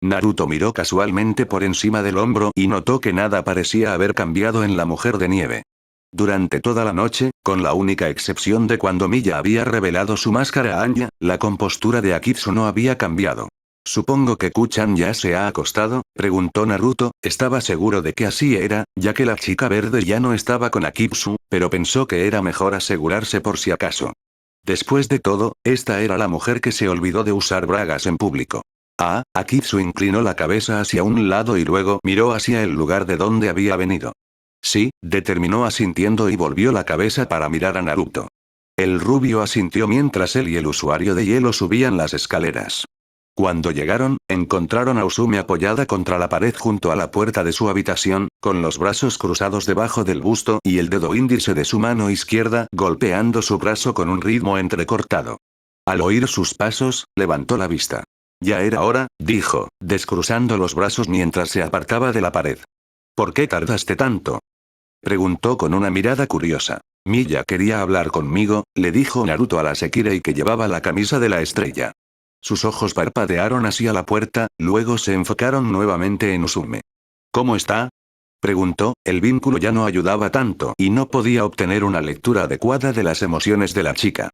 Naruto miró casualmente por encima del hombro y notó que nada parecía haber cambiado en la mujer de nieve. Durante toda la noche, con la única excepción de cuando Miya había revelado su máscara a Anya, la compostura de Akitsu no había cambiado. «Supongo que Kuchan ya se ha acostado», preguntó Naruto. Estaba seguro de que así era, ya que la chica verde ya no estaba con Akitsu, pero pensó que era mejor asegurarse por si acaso. Después de todo, esta era la mujer que se olvidó de usar bragas en público. Akitsu inclinó la cabeza hacia un lado y luego miró hacia el lugar de donde había venido. Sí, determinó asintiendo y volvió la cabeza para mirar a Naruto. El rubio asintió mientras él y el usuario de hielo subían las escaleras. Cuando llegaron, encontraron a Usume apoyada contra la pared junto a la puerta de su habitación, con los brazos cruzados debajo del busto y el dedo índice de su mano izquierda golpeando su brazo con un ritmo entrecortado. Al oír sus pasos, levantó la vista. «Ya era hora», dijo, descruzando los brazos mientras se apartaba de la pared. «¿Por qué tardaste tanto?», preguntó con una mirada curiosa. «Miya quería hablar conmigo», le dijo Naruto a la Sekirei que llevaba la camisa de la estrella. Sus ojos parpadearon hacia la puerta, luego se enfocaron nuevamente en Usume. «¿Cómo está?», preguntó. El vínculo ya no ayudaba tanto y no podía obtener una lectura adecuada de las emociones de la chica.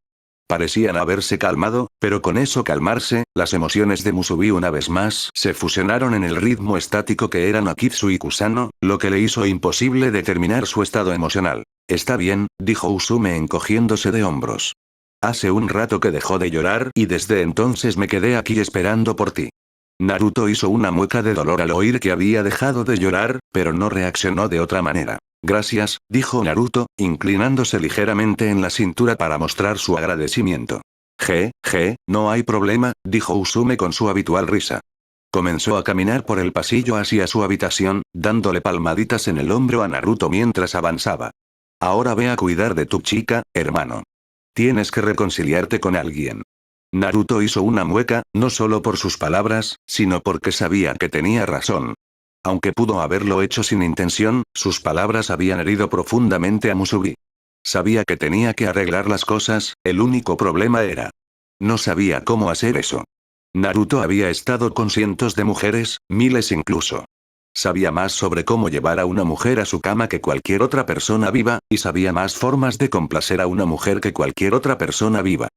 Parecían haberse calmado, pero con eso calmarse, las emociones de Musubi una vez más se fusionaron en el ritmo estático que eran Akitsu y Kusano, lo que le hizo imposible determinar su estado emocional. «Está bien», dijo Usume encogiéndose de hombros. «Hace un rato que dejó de llorar y desde entonces me quedé aquí esperando por ti». Naruto hizo una mueca de dolor al oír que había dejado de llorar, pero no reaccionó de otra manera. «Gracias», dijo Naruto, inclinándose ligeramente en la cintura para mostrar su agradecimiento. No hay problema», dijo Usume con su habitual risa. Comenzó a caminar por el pasillo hacia su habitación, dándole palmaditas en el hombro a Naruto mientras avanzaba. «Ahora ve a cuidar de tu chica, hermano. Tienes que reconciliarte con alguien». Naruto hizo una mueca, no solo por sus palabras, sino porque sabía que tenía razón. Aunque pudo haberlo hecho sin intención, sus palabras habían herido profundamente a Musubi. Sabía que tenía que arreglar las cosas, el único problema era. No sabía cómo hacer eso. Naruto había estado con cientos de mujeres, miles incluso. Sabía más sobre cómo llevar a una mujer a su cama que cualquier otra persona viva, y sabía más formas de complacer a una mujer que cualquier otra persona viva.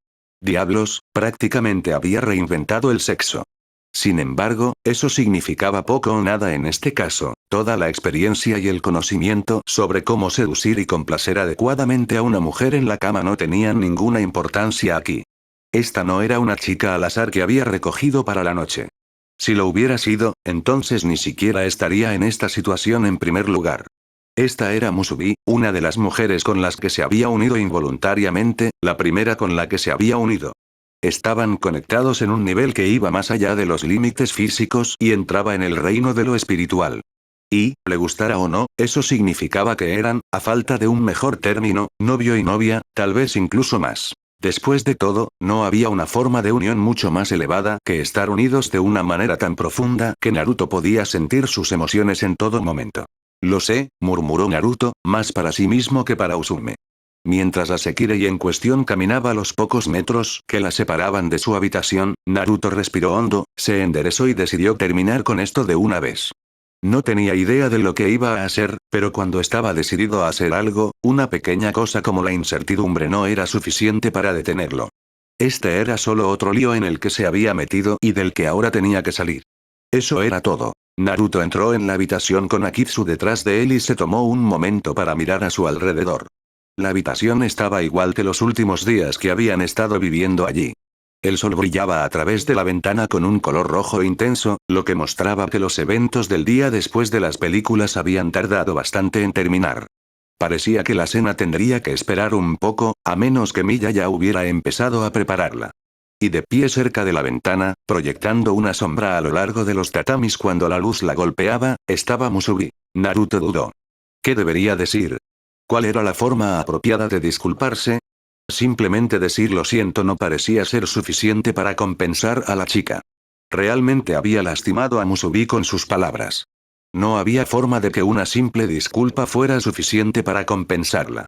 Diablos, prácticamente había reinventado el sexo. Sin embargo, eso significaba poco o nada en este caso. Toda la experiencia y el conocimiento sobre cómo seducir y complacer adecuadamente a una mujer en la cama no tenían ninguna importancia aquí. Esta no era una chica al azar que había recogido para la noche. Si lo hubiera sido, entonces ni siquiera estaría en esta situación en primer lugar. Esta era Musubi, una de las mujeres con las que se había unido involuntariamente, la primera con la que se había unido. Estaban conectados en un nivel que iba más allá de los límites físicos y entraba en el reino de lo espiritual. Y, le gustara o no, eso significaba que eran, a falta de un mejor término, novio y novia, tal vez incluso más. Después de todo, no había una forma de unión mucho más elevada que estar unidos de una manera tan profunda que Naruto podía sentir sus emociones en todo momento. Lo sé, murmuró Naruto, más para sí mismo que para Uzumie. Mientras la Sekirei en cuestión caminaba los pocos metros que la separaban de su habitación, Naruto respiró hondo, se enderezó y decidió terminar con esto de una vez. No tenía idea de lo que iba a hacer, pero cuando estaba decidido a hacer algo, una pequeña cosa como la incertidumbre no era suficiente para detenerlo. Este era solo otro lío en el que se había metido y del que ahora tenía que salir. Eso era todo. Naruto entró en la habitación con Akitsu detrás de él y se tomó un momento para mirar a su alrededor. La habitación estaba igual que los últimos días que habían estado viviendo allí. El sol brillaba a través de la ventana con un color rojo intenso, lo que mostraba que los eventos del día después de las películas habían tardado bastante en terminar. Parecía que la cena tendría que esperar un poco, a menos que Miya ya hubiera empezado a prepararla. Y de pie cerca de la ventana, proyectando una sombra a lo largo de los tatamis cuando la luz la golpeaba, estaba Musubi. Naruto dudó. ¿Qué debería decir? ¿Cuál era la forma apropiada de disculparse? Simplemente decir lo siento no parecía ser suficiente para compensar a la chica. Realmente había lastimado a Musubi con sus palabras. No había forma de que una simple disculpa fuera suficiente para compensarla.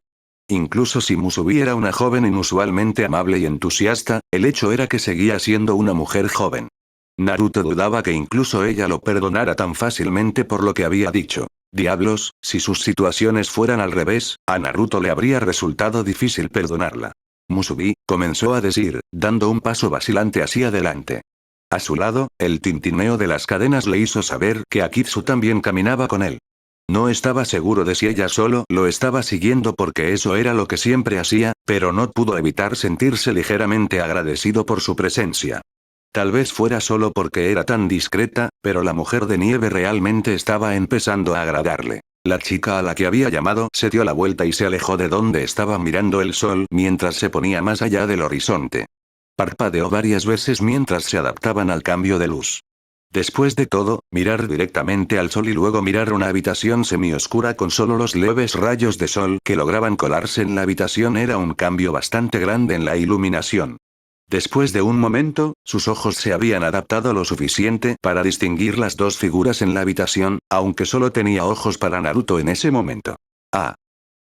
Incluso si Musubi era una joven inusualmente amable y entusiasta, el hecho era que seguía siendo una mujer joven. Naruto dudaba que incluso ella lo perdonara tan fácilmente por lo que había dicho. Diablos, si sus situaciones fueran al revés, a Naruto le habría resultado difícil perdonarla. Musubi, comenzó a decir, dando un paso vacilante hacia adelante. A su lado, el tintineo de las cadenas le hizo saber que Akitsu también caminaba con él. No estaba seguro de si ella solo lo estaba siguiendo porque eso era lo que siempre hacía, pero no pudo evitar sentirse ligeramente agradecido por su presencia. Tal vez fuera solo porque era tan discreta, pero la mujer de nieve realmente estaba empezando a agradarle. La chica a la que había llamado se dio la vuelta y se alejó de donde estaba mirando el sol mientras se ponía más allá del horizonte. Parpadeó varias veces mientras se adaptaban al cambio de luz. Después de todo, mirar directamente al sol y luego mirar una habitación semioscura con solo los leves rayos de sol que lograban colarse en la habitación era un cambio bastante grande en la iluminación. Después de un momento, sus ojos se habían adaptado lo suficiente para distinguir las dos figuras en la habitación, aunque solo tenía ojos para Naruto en ese momento. ¡Ah!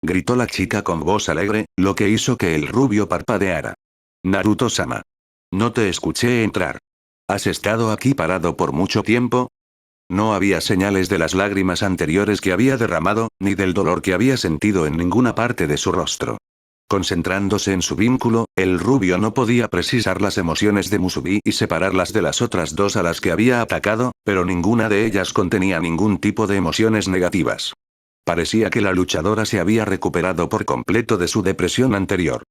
Gritó la chica con voz alegre, lo que hizo que el rubio parpadeara. Naruto-sama. No te escuché entrar. ¿Has estado aquí parado por mucho tiempo? No había señales de las lágrimas anteriores que había derramado, ni del dolor que había sentido en ninguna parte de su rostro. Concentrándose en su vínculo, el rubio no podía precisar las emociones de Musubi y separarlas de las otras dos a las que había atacado, pero ninguna de ellas contenía ningún tipo de emociones negativas. Parecía que la luchadora se había recuperado por completo de su depresión anterior.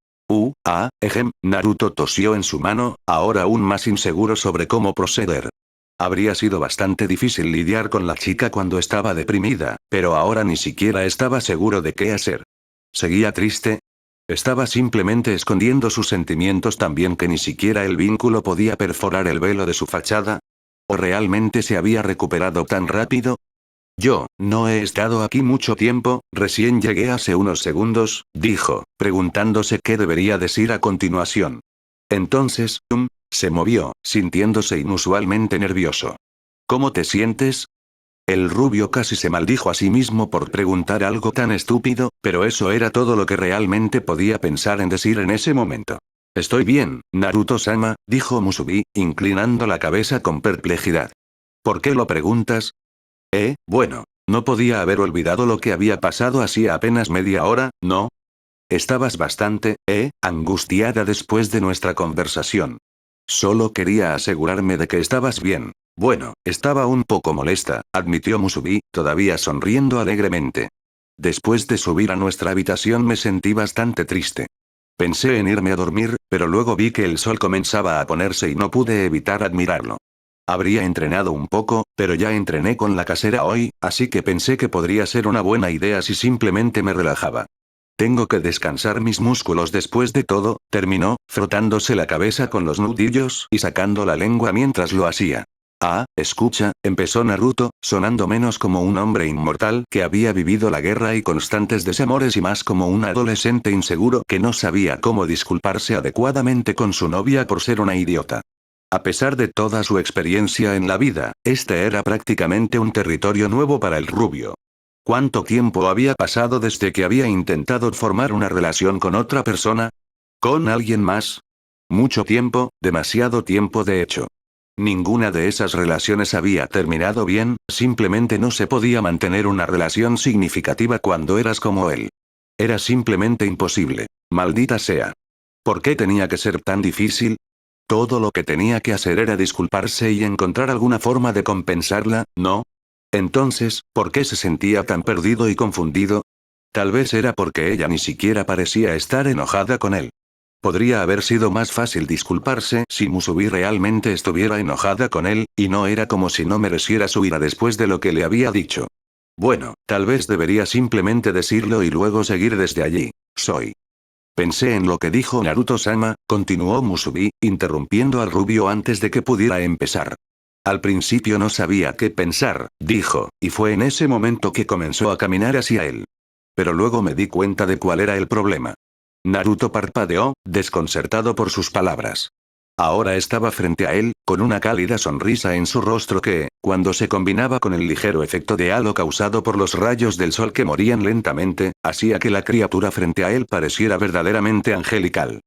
Naruto tosió en su mano, ahora aún más inseguro sobre cómo proceder. Habría sido bastante difícil lidiar con la chica cuando estaba deprimida, pero ahora ni siquiera estaba seguro de qué hacer. ¿Seguía triste? ¿Estaba simplemente escondiendo sus sentimientos tan bien que ni siquiera el vínculo podía perforar el velo de su fachada? ¿O realmente se había recuperado tan rápido? Yo, no he estado aquí mucho tiempo, recién llegué hace unos segundos, dijo, preguntándose qué debería decir a continuación. Entonces, se movió, sintiéndose inusualmente nervioso. ¿Cómo te sientes? El rubio casi se maldijo a sí mismo por preguntar algo tan estúpido, pero eso era todo lo que realmente podía pensar en decir en ese momento. Estoy bien, Naruto-sama, dijo Musubi, inclinando la cabeza con perplejidad. ¿Por qué lo preguntas? Bueno, no podía haber olvidado lo que había pasado hacía apenas media hora, ¿no? Estabas bastante, angustiada después de nuestra conversación. Solo quería asegurarme de que estabas bien. Bueno, estaba un poco molesta, admitió Musubi, todavía sonriendo alegremente. Después de subir a nuestra habitación me sentí bastante triste. Pensé en irme a dormir, pero luego vi que el sol comenzaba a ponerse y no pude evitar admirarlo. Habría entrenado un poco, pero ya entrené con la casera hoy, así que pensé que podría ser una buena idea si simplemente me relajaba. Tengo que descansar mis músculos después de todo, terminó, frotándose la cabeza con los nudillos y sacando la lengua mientras lo hacía. Escucha, empezó Naruto, sonando menos como un hombre inmortal que había vivido la guerra y constantes desamores y más como un adolescente inseguro que no sabía cómo disculparse adecuadamente con su novia por ser una idiota. A pesar de toda su experiencia en la vida, este era prácticamente un territorio nuevo para el rubio. ¿Cuánto tiempo había pasado desde que había intentado formar una relación con otra persona? ¿Con alguien más? Mucho tiempo, demasiado tiempo de hecho. Ninguna de esas relaciones había terminado bien, simplemente no se podía mantener una relación significativa cuando eras como él. Era simplemente imposible. Maldita sea. ¿Por qué tenía que ser tan difícil? Todo lo que tenía que hacer era disculparse y encontrar alguna forma de compensarla, ¿no? Entonces, ¿por qué se sentía tan perdido y confundido? Tal vez era porque ella ni siquiera parecía estar enojada con él. Podría haber sido más fácil disculparse si Musubi realmente estuviera enojada con él, y no era como si no mereciera su ira después de lo que le había dicho. Bueno, tal vez debería simplemente decirlo y luego seguir desde allí. Pensé en lo que dijo Naruto-sama, continuó Musubi, interrumpiendo al rubio antes de que pudiera empezar. Al principio no sabía qué pensar, dijo, y fue en ese momento que comenzó a caminar hacia él. Pero luego me di cuenta de cuál era el problema. Naruto parpadeó, desconcertado por sus palabras. Ahora estaba frente a él, con una cálida sonrisa en su rostro que, cuando se combinaba con el ligero efecto de halo causado por los rayos del sol que morían lentamente, hacía que la criatura frente a él pareciera verdaderamente angelical.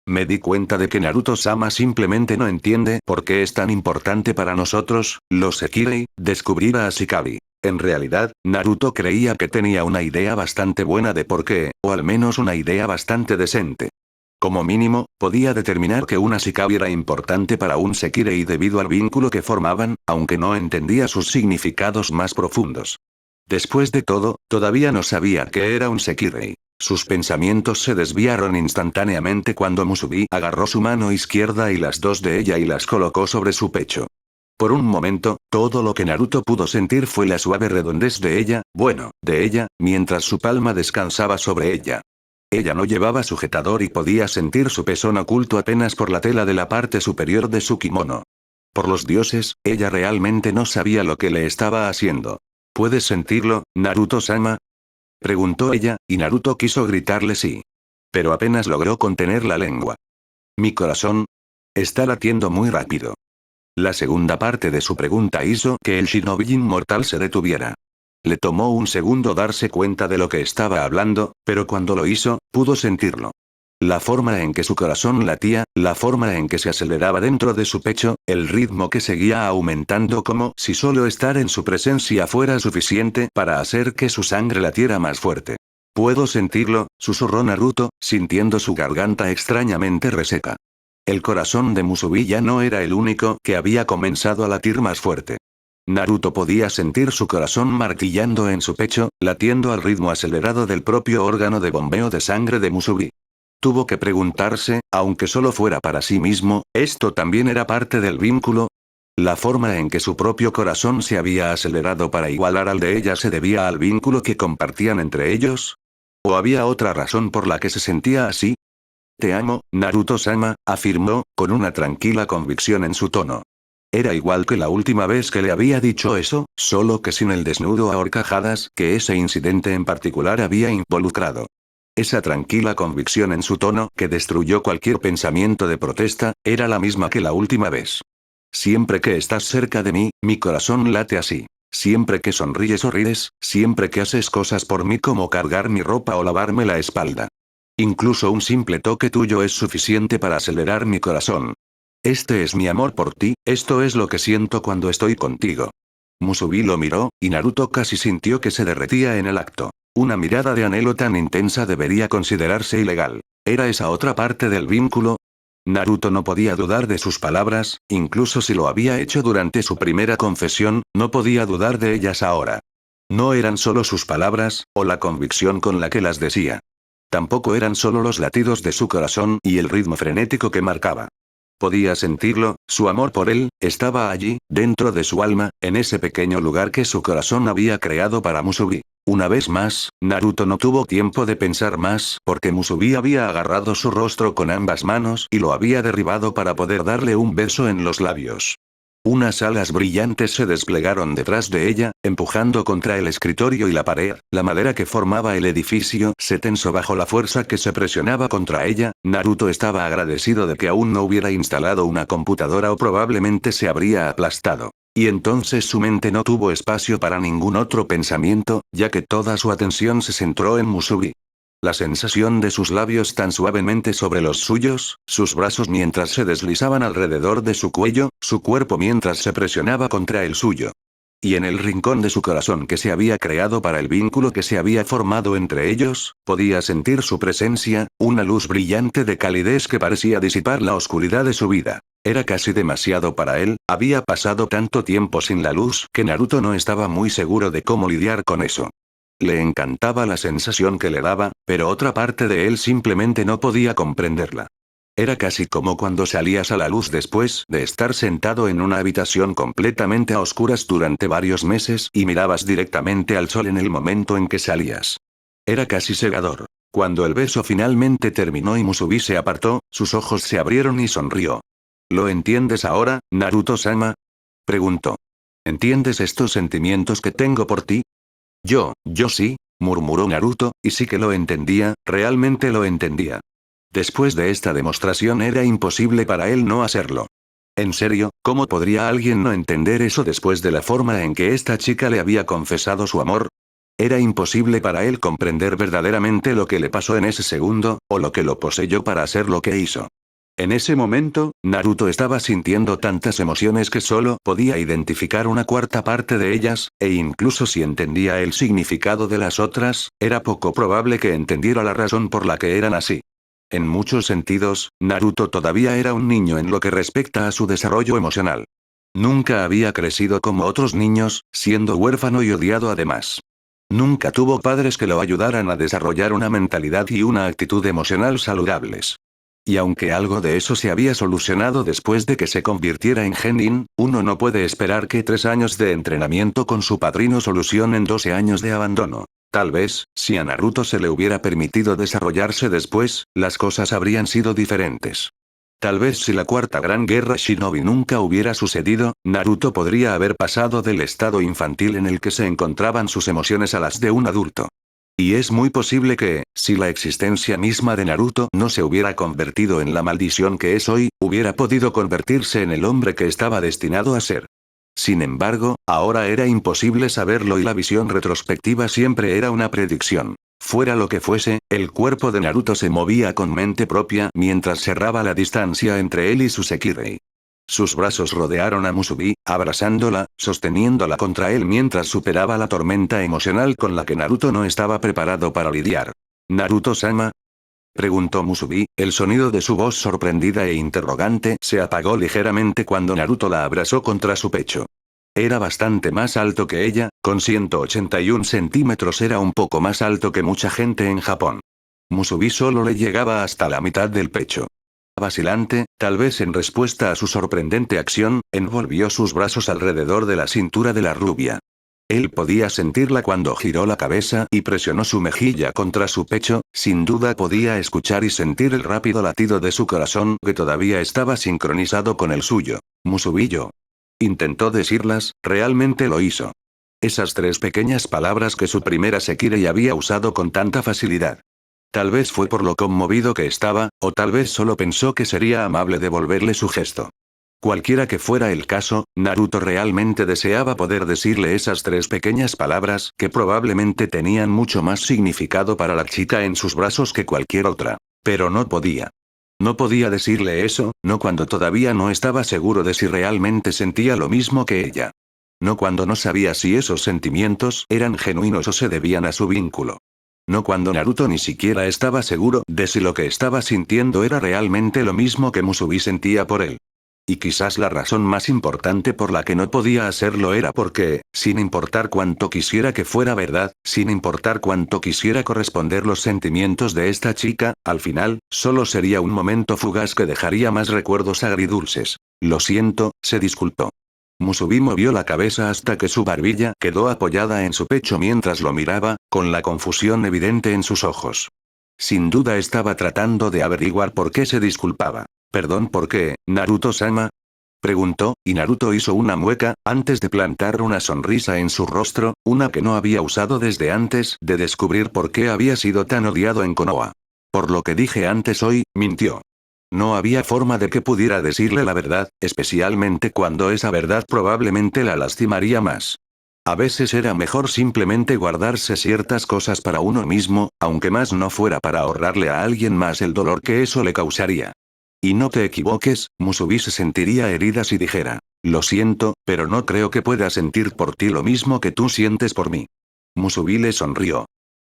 Me di cuenta de que Naruto-sama simplemente no entiende por qué es tan importante para nosotros, los Sekirei, descubrir a Ashikabi. En realidad, Naruto creía que tenía una idea bastante buena de por qué, o al menos una idea bastante decente. Como mínimo, podía determinar que una Ashikabi era importante para un Sekirei debido al vínculo que formaban, aunque no entendía sus significados más profundos. Después de todo, todavía no sabía qué era un Sekirei. Sus pensamientos se desviaron instantáneamente cuando Musubi agarró su mano izquierda y las dos de ella y las colocó sobre su pecho. Por un momento, todo lo que Naruto pudo sentir fue la suave redondez de ella, mientras su palma descansaba sobre ella. Ella no llevaba sujetador y podía sentir su pezón oculto apenas por la tela de la parte superior de su kimono. Por los dioses, ella realmente no sabía lo que le estaba haciendo. ¿Puedes sentirlo, Naruto-sama? Preguntó ella, y Naruto quiso gritarle sí. Pero apenas logró contener la lengua. Mi corazón está latiendo muy rápido. La segunda parte de su pregunta hizo que el shinobi inmortal se detuviera. Le tomó un segundo darse cuenta de lo que estaba hablando, pero cuando lo hizo, pudo sentirlo. La forma en que su corazón latía, la forma en que se aceleraba dentro de su pecho, el ritmo que seguía aumentando como si solo estar en su presencia fuera suficiente para hacer que su sangre latiera más fuerte. Puedo sentirlo, susurró Naruto, sintiendo su garganta extrañamente reseca. El corazón de Musubi ya no era el único que había comenzado a latir más fuerte. Naruto podía sentir su corazón martillando en su pecho, latiendo al ritmo acelerado del propio órgano de bombeo de sangre de Musubi. Tuvo que preguntarse, aunque solo fuera para sí mismo, ¿esto también era parte del vínculo? ¿La forma en que su propio corazón se había acelerado para igualar al de ella se debía al vínculo que compartían entre ellos? ¿O había otra razón por la que se sentía así? Te amo, Naruto-sama, afirmó, con una tranquila convicción en su tono. Era igual que la última vez que le había dicho eso, solo que sin el desnudo a horcajadas que ese incidente en particular había involucrado. Esa tranquila convicción en su tono, que destruyó cualquier pensamiento de protesta, era la misma que la última vez. Siempre que estás cerca de mí, mi corazón late así. Siempre que sonríes o ríes, siempre que haces cosas por mí como cargar mi ropa o lavarme la espalda. Incluso un simple toque tuyo es suficiente para acelerar mi corazón. Este es mi amor por ti, esto es lo que siento cuando estoy contigo. Musubi lo miró, y Naruto casi sintió que se derretía en el acto. Una mirada de anhelo tan intensa debería considerarse ilegal. ¿Era esa otra parte del vínculo? Naruto no podía dudar de sus palabras, incluso si lo había hecho durante su primera confesión, no podía dudar de ellas ahora. No eran solo sus palabras, o la convicción con la que las decía. Tampoco eran solo los latidos de su corazón y el ritmo frenético que marcaba. Podía sentirlo, su amor por él, estaba allí, dentro de su alma, en ese pequeño lugar que su corazón había creado para Musubi. Una vez más, Naruto no tuvo tiempo de pensar más porque Musubi había agarrado su rostro con ambas manos y lo había derribado para poder darle un beso en los labios. Unas alas brillantes se desplegaron detrás de ella, empujando contra el escritorio y la pared, la madera que formaba el edificio se tensó bajo la fuerza que se presionaba contra ella. Naruto estaba agradecido de que aún no hubiera instalado una computadora o probablemente se habría aplastado. Y entonces su mente no tuvo espacio para ningún otro pensamiento, ya que toda su atención se centró en Musubi. La sensación de sus labios tan suavemente sobre los suyos, sus brazos mientras se deslizaban alrededor de su cuello, su cuerpo mientras se presionaba contra el suyo. Y en el rincón de su corazón que se había creado para el vínculo que se había formado entre ellos, podía sentir su presencia, una luz brillante de calidez que parecía disipar la oscuridad de su vida. Era casi demasiado para él, había pasado tanto tiempo sin la luz que Naruto no estaba muy seguro de cómo lidiar con eso. Le encantaba la sensación que le daba, pero otra parte de él simplemente no podía comprenderla. Era casi como cuando salías a la luz después de estar sentado en una habitación completamente a oscuras durante varios meses y mirabas directamente al sol en el momento en que salías. Era casi cegador. Cuando el beso finalmente terminó y Musubi se apartó, sus ojos se abrieron y sonrió. ¿Lo entiendes ahora, Naruto-sama? Preguntó. ¿Entiendes estos sentimientos que tengo por ti? Yo sí, murmuró Naruto, y sí que lo entendía, realmente lo entendía. Después de esta demostración era imposible para él no hacerlo. En serio, ¿cómo podría alguien no entender eso después de la forma en que esta chica le había confesado su amor? Era imposible para él comprender verdaderamente lo que le pasó en ese segundo, o lo que lo poseyó para hacer lo que hizo. En ese momento, Naruto estaba sintiendo tantas emociones que solo podía identificar una cuarta parte de ellas, e incluso si entendía el significado de las otras, era poco probable que entendiera la razón por la que eran así. En muchos sentidos, Naruto todavía era un niño en lo que respecta a su desarrollo emocional. Nunca había crecido como otros niños, siendo huérfano y odiado además. Nunca tuvo padres que lo ayudaran a desarrollar una mentalidad y una actitud emocional saludables. Y aunque algo de eso se había solucionado después de que se convirtiera en Genin, uno no puede esperar que 3 años de entrenamiento con su padrino solucionen 12 años de abandono. Tal vez, si a Naruto se le hubiera permitido desarrollarse después, las cosas habrían sido diferentes. Tal vez si la cuarta gran guerra Shinobi nunca hubiera sucedido, Naruto podría haber pasado del estado infantil en el que se encontraban sus emociones a las de un adulto. Y es muy posible que, si la existencia misma de Naruto no se hubiera convertido en la maldición que es hoy, hubiera podido convertirse en el hombre que estaba destinado a ser. Sin embargo, ahora era imposible saberlo y la visión retrospectiva siempre era una predicción. Fuera lo que fuese, el cuerpo de Naruto se movía con mente propia mientras cerraba la distancia entre él y su Sekirei. Sus brazos rodearon a Musubi, abrazándola, sosteniéndola contra él mientras superaba la tormenta emocional con la que Naruto no estaba preparado para lidiar. ¿Naruto-sama? Preguntó Musubi, el sonido de su voz sorprendida e interrogante se apagó ligeramente cuando Naruto la abrazó contra su pecho. Era bastante más alto que ella, con 181 centímetros era un poco más alto que mucha gente en Japón. Musubi solo le llegaba hasta la mitad del pecho. Vacilante, tal vez en respuesta a su sorprendente acción, envolvió sus brazos alrededor de la cintura de la rubia. Él podía sentirla cuando giró la cabeza y presionó su mejilla contra su pecho, sin duda podía escuchar y sentir el rápido latido de su corazón que todavía estaba sincronizado con el suyo. Musubi-yo. Intentó decirlas, realmente lo hizo. Esas 3 pequeñas palabras que su primera Sekirei había usado con tanta facilidad. Tal vez fue por lo conmovido que estaba, o tal vez solo pensó que sería amable devolverle su gesto. Cualquiera que fuera el caso, Naruto realmente deseaba poder decirle esas 3 pequeñas palabras que probablemente tenían mucho más significado para la chica en sus brazos que cualquier otra. Pero no podía. No podía decirle eso, no cuando todavía no estaba seguro de si realmente sentía lo mismo que ella. No cuando no sabía si esos sentimientos eran genuinos o se debían a su vínculo. No cuando Naruto ni siquiera estaba seguro de si lo que estaba sintiendo era realmente lo mismo que Musubi sentía por él. Y quizás la razón más importante por la que no podía hacerlo era porque, sin importar cuánto quisiera que fuera verdad, sin importar cuánto quisiera corresponder los sentimientos de esta chica, al final, solo sería un momento fugaz que dejaría más recuerdos agridulces. Lo siento, se disculpó. Musubi movió la cabeza hasta que su barbilla quedó apoyada en su pecho mientras lo miraba, con la confusión evidente en sus ojos. Sin duda estaba tratando de averiguar por qué se disculpaba. ¿Perdón por qué, Naruto-sama? Preguntó, y Naruto hizo una mueca, antes de plantar una sonrisa en su rostro, una que no había usado desde antes de descubrir por qué había sido tan odiado en Konoha. Por lo que dije antes hoy, mintió. No había forma de que pudiera decirle la verdad, especialmente cuando esa verdad probablemente la lastimaría más. A veces era mejor simplemente guardarse ciertas cosas para uno mismo, aunque más no fuera para ahorrarle a alguien más el dolor que eso le causaría. Y no te equivoques, Musubi se sentiría herida si dijera, lo siento, pero no creo que pueda sentir por ti lo mismo que tú sientes por mí. Musubi le sonrió.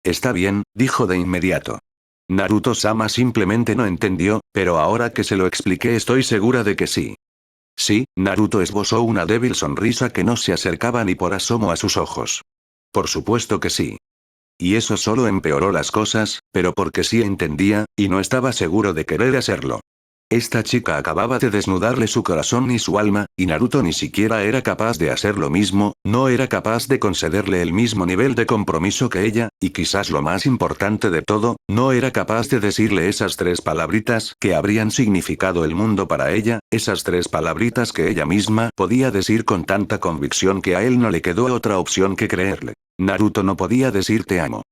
Está bien, dijo de inmediato. Naruto-sama simplemente no entendió, pero ahora que se lo expliqué estoy segura de que sí. Sí, Naruto esbozó una débil sonrisa que no se acercaba ni por asomo a sus ojos. Por supuesto que sí. Y eso solo empeoró las cosas, pero porque sí entendía, y no estaba seguro de querer hacerlo. Esta chica acababa de desnudarle su corazón y su alma, y Naruto ni siquiera era capaz de hacer lo mismo, no era capaz de concederle el mismo nivel de compromiso que ella, y quizás lo más importante de todo, no era capaz de decirle esas 3 palabritas que habrían significado el mundo para ella, esas 3 palabritas que ella misma podía decir con tanta convicción que a él no le quedó otra opción que creerle. Naruto no podía decir te amo.